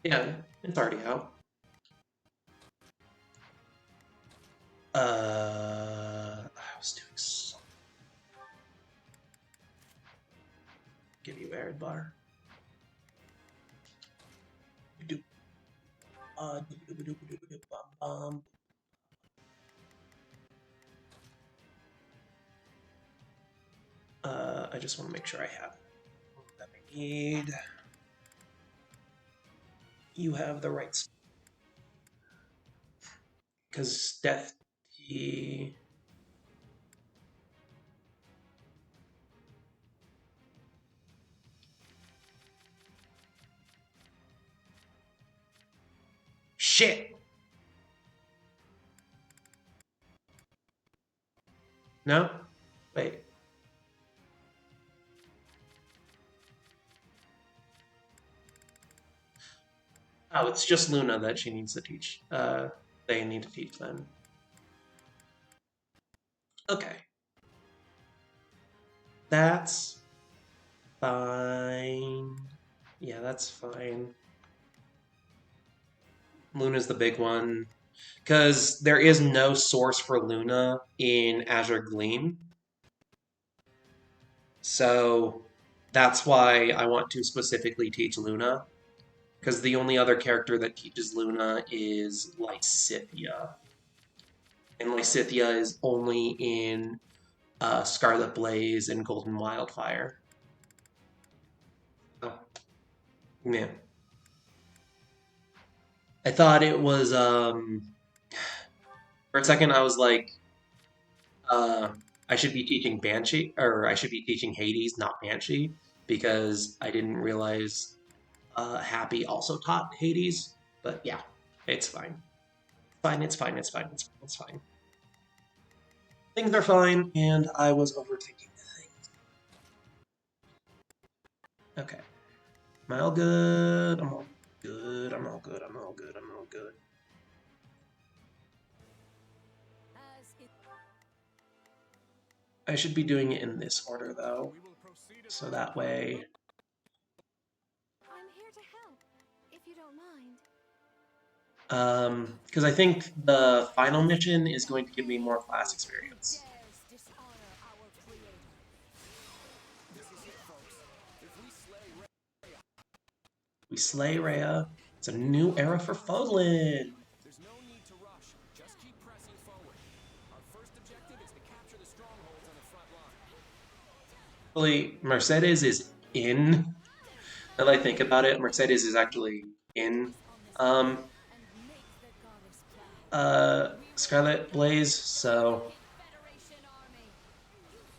yeah, it's already out. I was doing so. Give you arid bar. I just want to make sure I have what that I need. You have the right. Because Death Key. Shit! No? Wait. Oh, it's just Luna that she needs to teach. They need to teach them. Okay. That's fine. Yeah, that's fine. Luna's the big one. Because there is no source for Luna in Azure Gleam. So that's why I want to specifically teach Luna. Because the only other character that teaches Luna is Lysithea. And Lysithea is only in Scarlet Blaze and Golden Wildfire. Oh, yeah. I thought it was, for a second I was like, I should be teaching Banshee, or I should be teaching Hades, not Banshee, because I didn't realize Happy also taught Hades. But yeah, it's fine. It's fine. It's fine. Things are fine, and I was overthinking things. Okay. Am I all good? I'm all good. I'm all good. I'm all good. I'm all good. I should be doing it in this order, though. So that way. I'm here to help, if you don't mind. Because I think the final mission is going to give me more class experience. We slay Rhea. It's a new era for Fodlan. There's no need to rush. Just keep pressing forward. Our first objective is to capture the strongholds on the front line. Actually, Mercedes is in. Now that I think about it, Mercedes is actually in Scarlet Blaze, so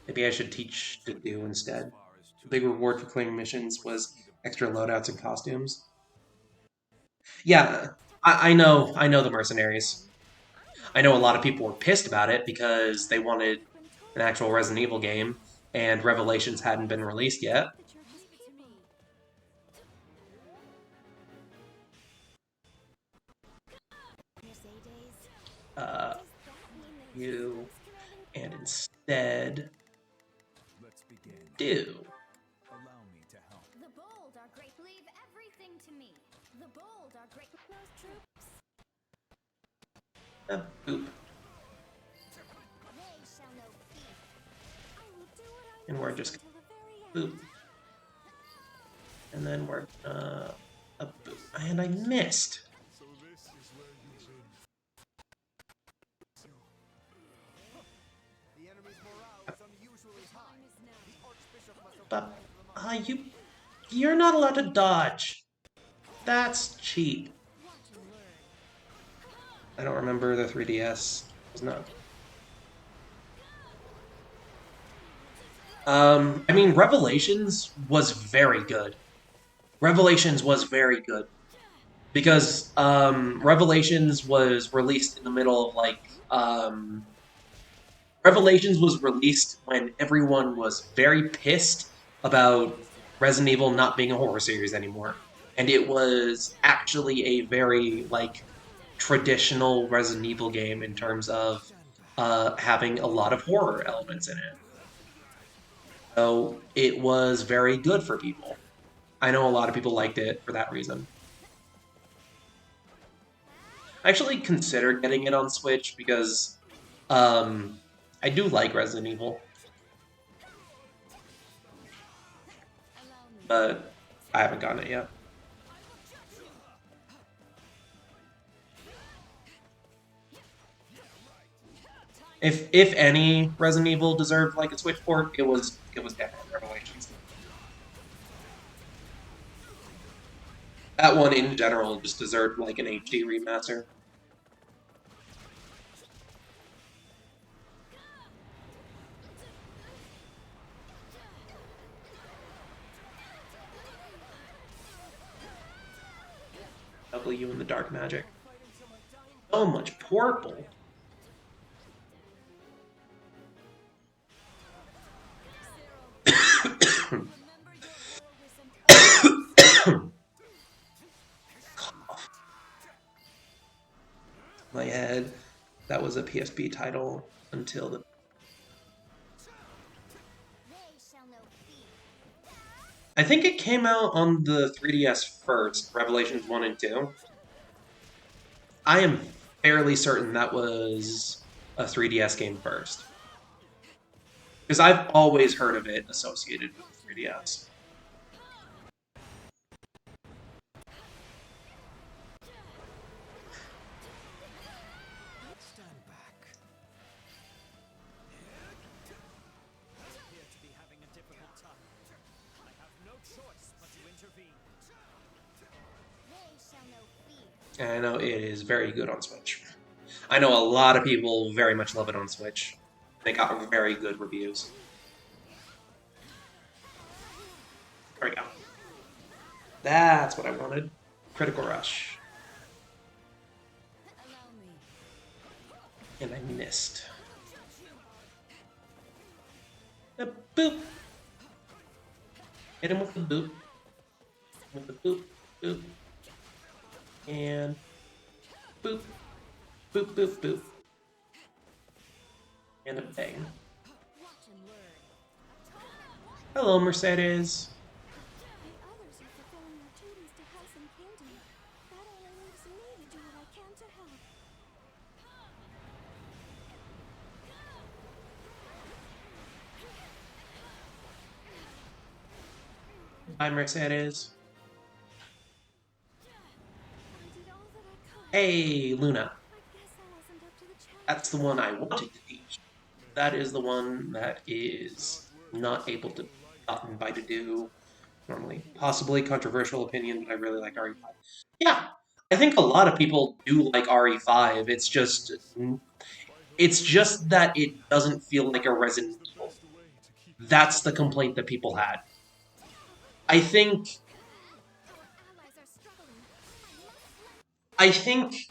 maybe I should teach Dedue instead. The big reward for clearing missions was extra loadouts and costumes. Yeah, I know the mercenaries. I know a lot of people were pissed about it because they wanted an actual Resident Evil game, and Revelations hadn't been released yet. You, and instead Let's begin. do. Allow me to help. The bold are great. Leave everything to me. The bold are great. Those troops. Boop. They shall know peace. I will do what I And we're must just until the very boop. end. And then we're a boop. And I missed. So this is where you've been. The enemy's morale is unusually high. The Archbishop must have But you're not allowed to dodge. That's cheap. I don't remember the 3DS. It's not. I mean, Revelations was very good. Revelations was very good because Revelations was released in the middle of Revelations was released when everyone was very pissed about Resident Evil not being a horror series anymore. And it was actually a very traditional Resident Evil game in terms of having a lot of horror elements in it. So it was very good for people. I know a lot of people liked it for that reason. I actually considered getting it on Switch because um, I do like Resident Evil, but I haven't gotten it yet. If any Resident Evil deserved like a Switch port, it was definitely Revelations. That one in general just deserved like an HD remaster. W in the Dark Magic. So much purple. My head. That was a PSP title until the. I think it came out on the 3DS first, Revelations 1 and 2. I am fairly certain that was a 3DS game first. Because I've always heard of it associated with the 3DS. Stand back. Appear to be having a difficult time. I have no choice but to intervene. And I know it is very good on Switch. I know a lot of people very much love it on Switch. They got very good reviews. There we go. That's what I wanted. Critical Rush. And I missed. A boop. Hit him with the boop. With the boop, boop. And boop. Boop, boop, boop. And a bang. Hello, Mercedes. The others are fulfilling their duties to house and kingdom. That only leaves me to do what I can to help. Bye, Mercedes. I did all that I could. Hey, Luna. I guess I wasn't up to the challenge. That's the one I wanted to teach. That is the one that is not able to not invited to do normally. Possibly controversial opinion, but I really like RE5. Yeah, I think a lot of people do like RE5. It's just that it doesn't feel like a Resident Evil. That's the complaint that people had. I think Allies are struggling. I think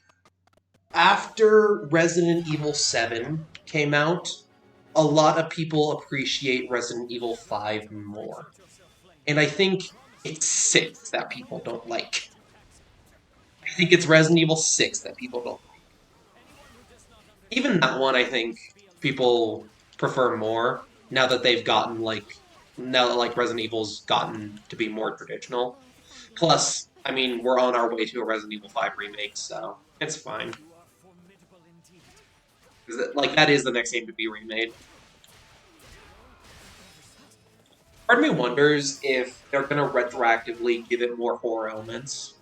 after Resident Evil 7 came out, a lot of people appreciate Resident Evil 5 more. And I think it's 6 that people don't like. I think it's Resident Evil 6 that people don't like. Even that one, I think people prefer more now that they've gotten now that Resident Evil's gotten to be more traditional. Plus, I mean, we're on our way to a Resident Evil 5 remake, so it's fine. You are formidable indeed. 'Cause that is the next game to be remade. Part of me wonders if they're gonna retroactively give it more horror elements,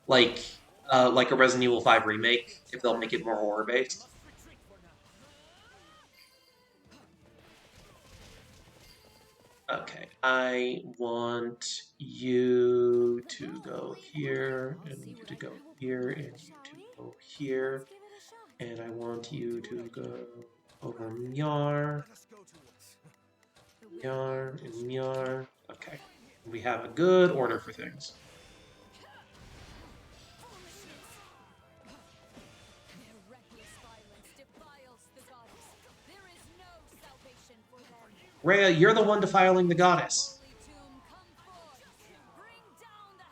like like a Resident Evil 5 remake. If they'll make it more horror based. Retreat for now. Okay, I want you to go here, and you to go here, and you to go here, Give it a shot. and I want you to go over Mjar. Let us go to Yar and Yar. Okay. We have a good order for things. Their reckless violence defiles the goddess. There is no salvation for them. Rhea, you're the one defiling the goddess. Holy tomb, come forth. Bring down the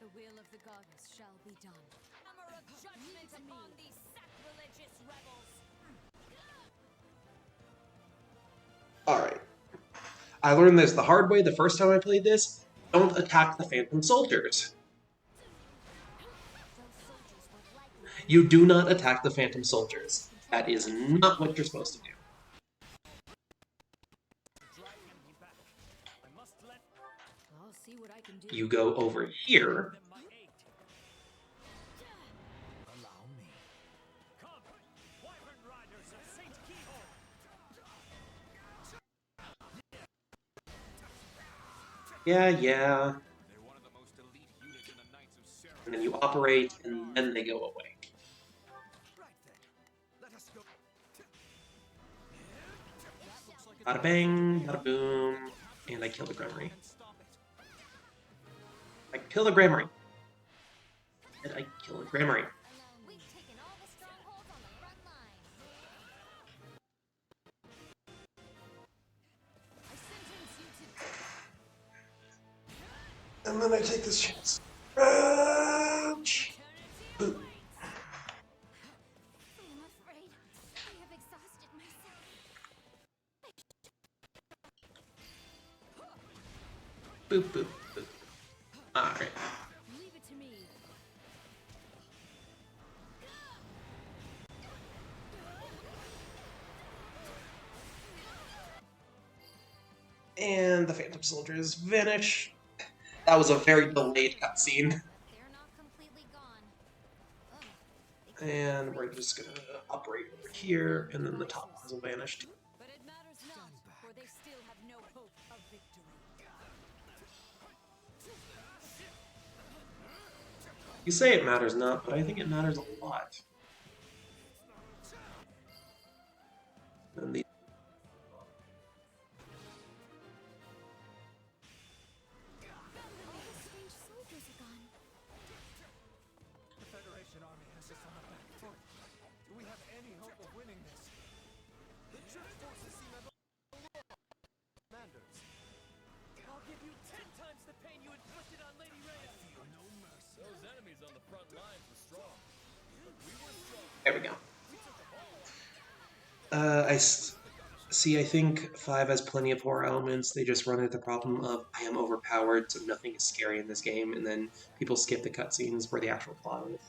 The will of the goddess shall be done. Hammer of judgment upon these sacrilegious rebels. Alright. I learned this the hard way the first time I played this. Don't attack the Phantom Soldiers. You do not attack the Phantom Soldiers. That is not what you're supposed to do. I'll see what I can do. You go over here. Allow me. Come, Wyvern Riders of Saint Keyhole! Yeah. They're one of the most elite units in the Knights of Sarah. And then you operate, and then they go away. Right then, let us go. Bada bang, bada boom, and I kill the Gremory. Stop it. I kill the Gremory. And I kill the Gremory. We've taken all the strongholds on the front line. I sentence you to And then I take this chance. Ouch! Boop. I am afraid I have exhausted myself. Boop, boop, boop. Alright. Leave it to me. And the Phantom Soldiers vanish. That was a very delayed cutscene. They're not completely gone. Ugh. And we're just gonna operate over here, and then the top ones will vanish too. But it matters not, for they still have no hope of victory. You say it matters not, but I think it matters a lot. And the All the strange soldiers are gone. The Federation army has us on the back foot. Do we have any hope of winning this? The church forces seem at commanders. I'll give you 10 times the pain you inflicted on Lady Rhea. Feel no mercy. Those enemies on the front lines were strong. But we were strong. There we go. I think 5 has plenty of horror elements. They just run into the problem of I am overpowered, so nothing is scary in this game, and then people skip the cutscenes where the actual plot is.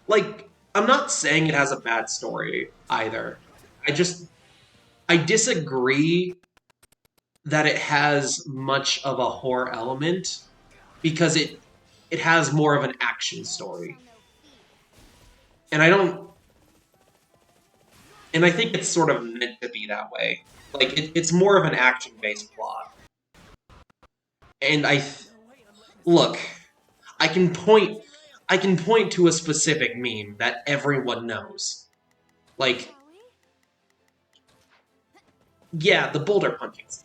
Like, I'm not saying it has a bad story either. I disagree that it has much of a horror element because it has more of an action story. And I think it's sort of meant to be that way. Like, it's more of an action-based plot. And look, I can point to a specific meme that everyone knows. Like, Shall we? yeah, the boulder punching scene.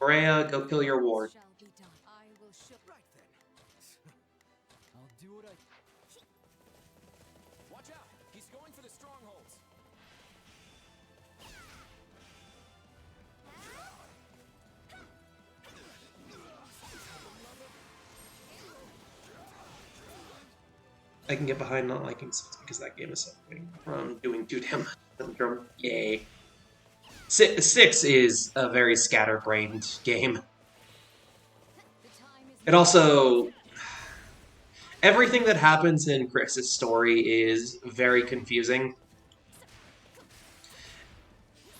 Rhea, go kill your ward. Shall be done. I will show. Right then. I'll do what I. Watch out! He's going for the strongholds. I can get behind not liking 6 because that game is suffering from doing 2 damage syndrome. Yay. 6 is a very scatterbrained game. The time is It also... Everything that happens in Chris's story is very confusing.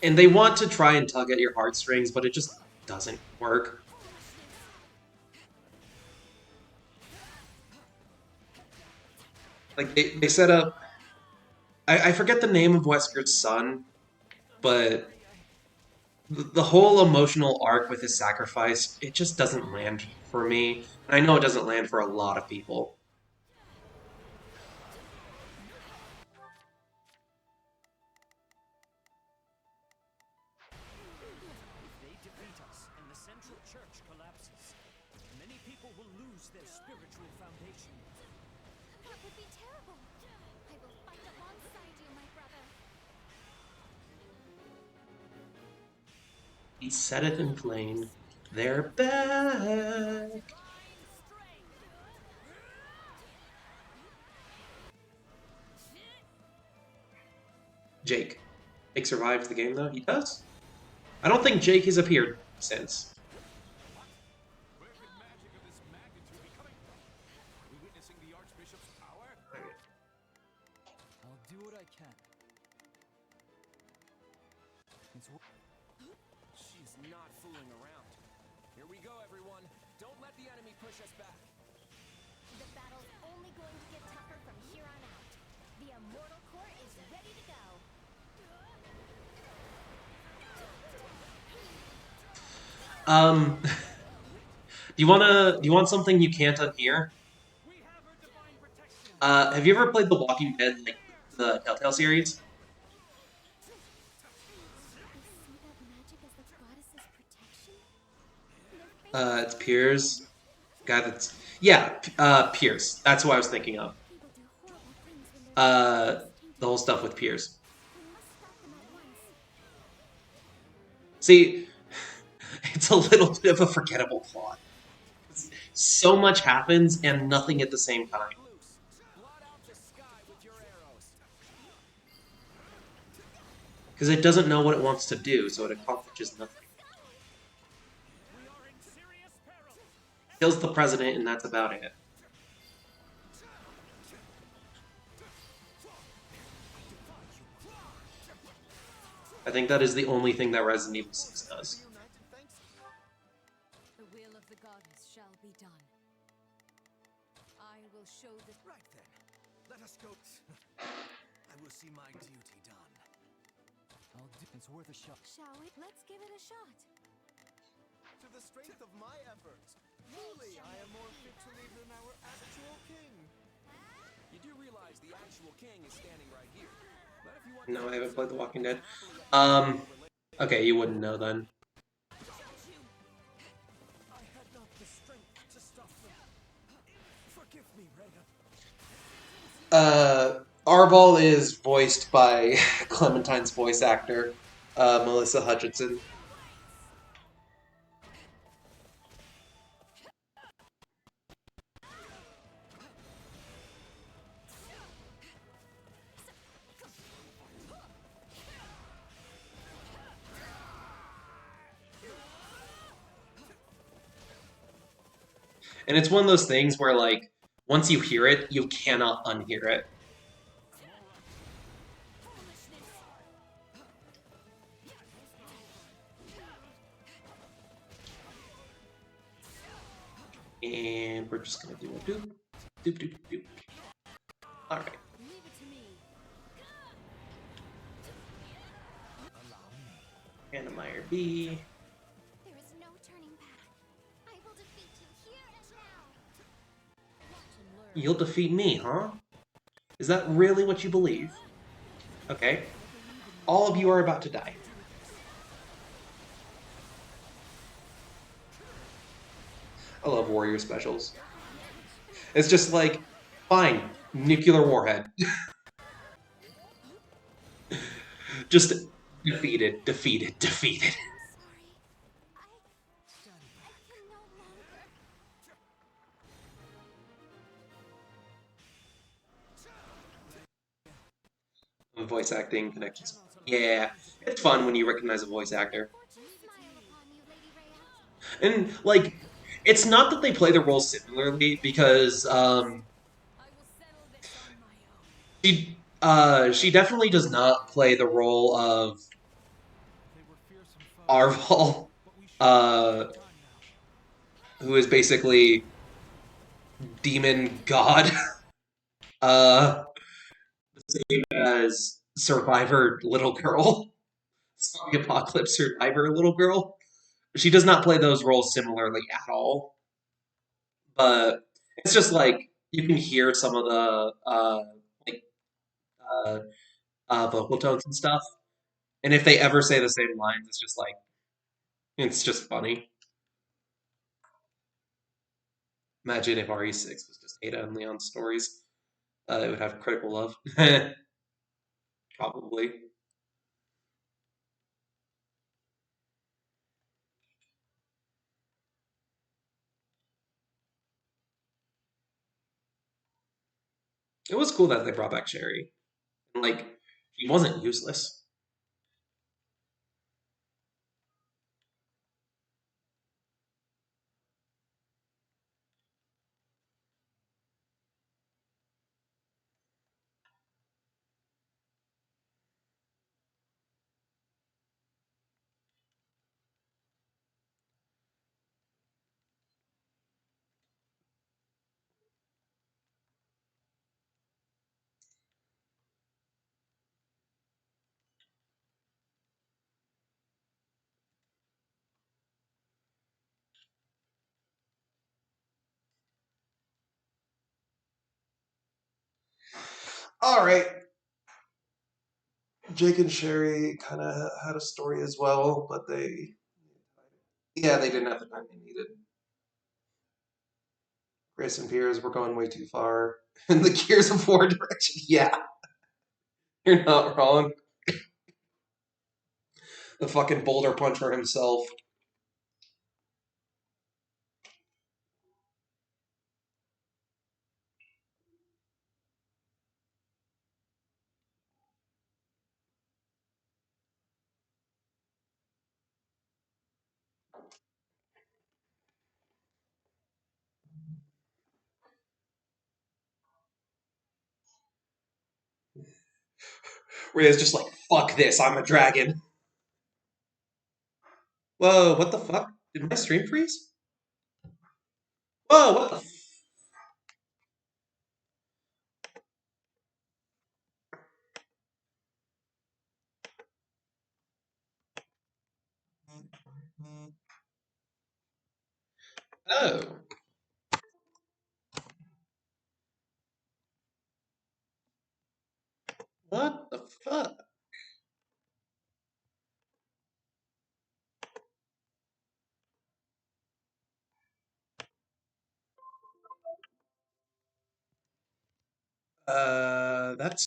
And they want to try and tug at your heartstrings, but it just doesn't work. Like, they set up... I forget the name of Wesker's son, but the whole emotional arc with his sacrifice, it just doesn't land for me. And I know it doesn't land for a lot of people. central church collapses, many people will lose their spiritual foundation. That would be terrible. I will fight alongside you, my brother. He setteth in plain. They're back. Jake. Jake survives the game, though? He does? I don't think Jake has appeared since. Where could magic of this magnitude be coming from? Are we witnessing the Archbishop's power? I'll do what I can. She's not fooling around. Here we go, everyone. Don't let the enemy push us back. The battle's only going to get tougher from here on out. The Immortal Core is ready to go. Do you want something you can't unhear? We have her divine protection. Have you ever played The Walking Dead, like the Telltale series? You see that magic as the goddess's protection? It's Piers. Guy that's Piers. That's who I was thinking of. People do horrible things when their Uh, is tainted. the whole stuff with Piers. We must stop them at once. See, it's a little bit of a forgettable plot. So much happens and nothing at the same time. Loose. Blot out the sky with your arrows. Because it doesn't know what it wants to do, so it accomplishes nothing. We are in serious peril. Kills the president, and that's about it. I think that is the only thing that Resident Evil 6 does. The will of the goddess shall be done. I will show the... Right then. Let us go. I will see my duty done. It's worth a shot. Shall we? Let's give it a shot. To the strength of my efforts. Truly, I am more fit to lead than our actual king. You do realize the actual king is standing right here. But if you want No, I to haven't played The Walking Dead. happily Okay, you wouldn't know then. I had not the strength to stop them. Forgive me, Rhea. Arbol is voiced by Clementine's voice actor, Melissa Hutchinson. And it's one of those things where, like, once you hear it, you cannot unhear it. And we're just gonna do a doop, doop, doop, doop. Alright. Leave it to me. Annemeyer B. There is no turning back. I will defeat you here and now. Watch and learn. You'll defeat me, huh? Is that really what you believe? Okay. All of you are about to die. I love warrior specials. It's just like, fine, nuclear warhead. Just defeated, defeated, defeated. Sorry. I can no longer. Voice acting connections. Yeah, it's fun when you recognize a voice actor. Fortune smile upon you, Lady Rhea. And, like, it's not that they play the role similarly, because, I will settle this on my own. she definitely does not play the role of They were fearsome foes, Arval, but we should uh, time now. who is basically demon god, the same as Survivor Little Girl, Zombie Apocalypse Survivor Little Girl. She does not play those roles similarly at all, but it's just like you can hear some of the like vocal tones and stuff, and if they ever say the same lines, it's just like it's just funny. Imagine if RE6 was just Ada and Leon's stories. It would have critical love. Probably. It was cool that they brought back Sherry. Like, he wasn't useless. All right. Jake and Sherry kind of had a story as well, but yeah, they didn't have the time they needed. Grace and Piers were going way too far in the Gears of War direction. Yeah, you're not wrong. The fucking boulder puncher himself. Rhea's just like, fuck this, I'm a dragon. Whoa, what the fuck? Did my stream freeze? Whoa, what the Oh. What the fuck? That's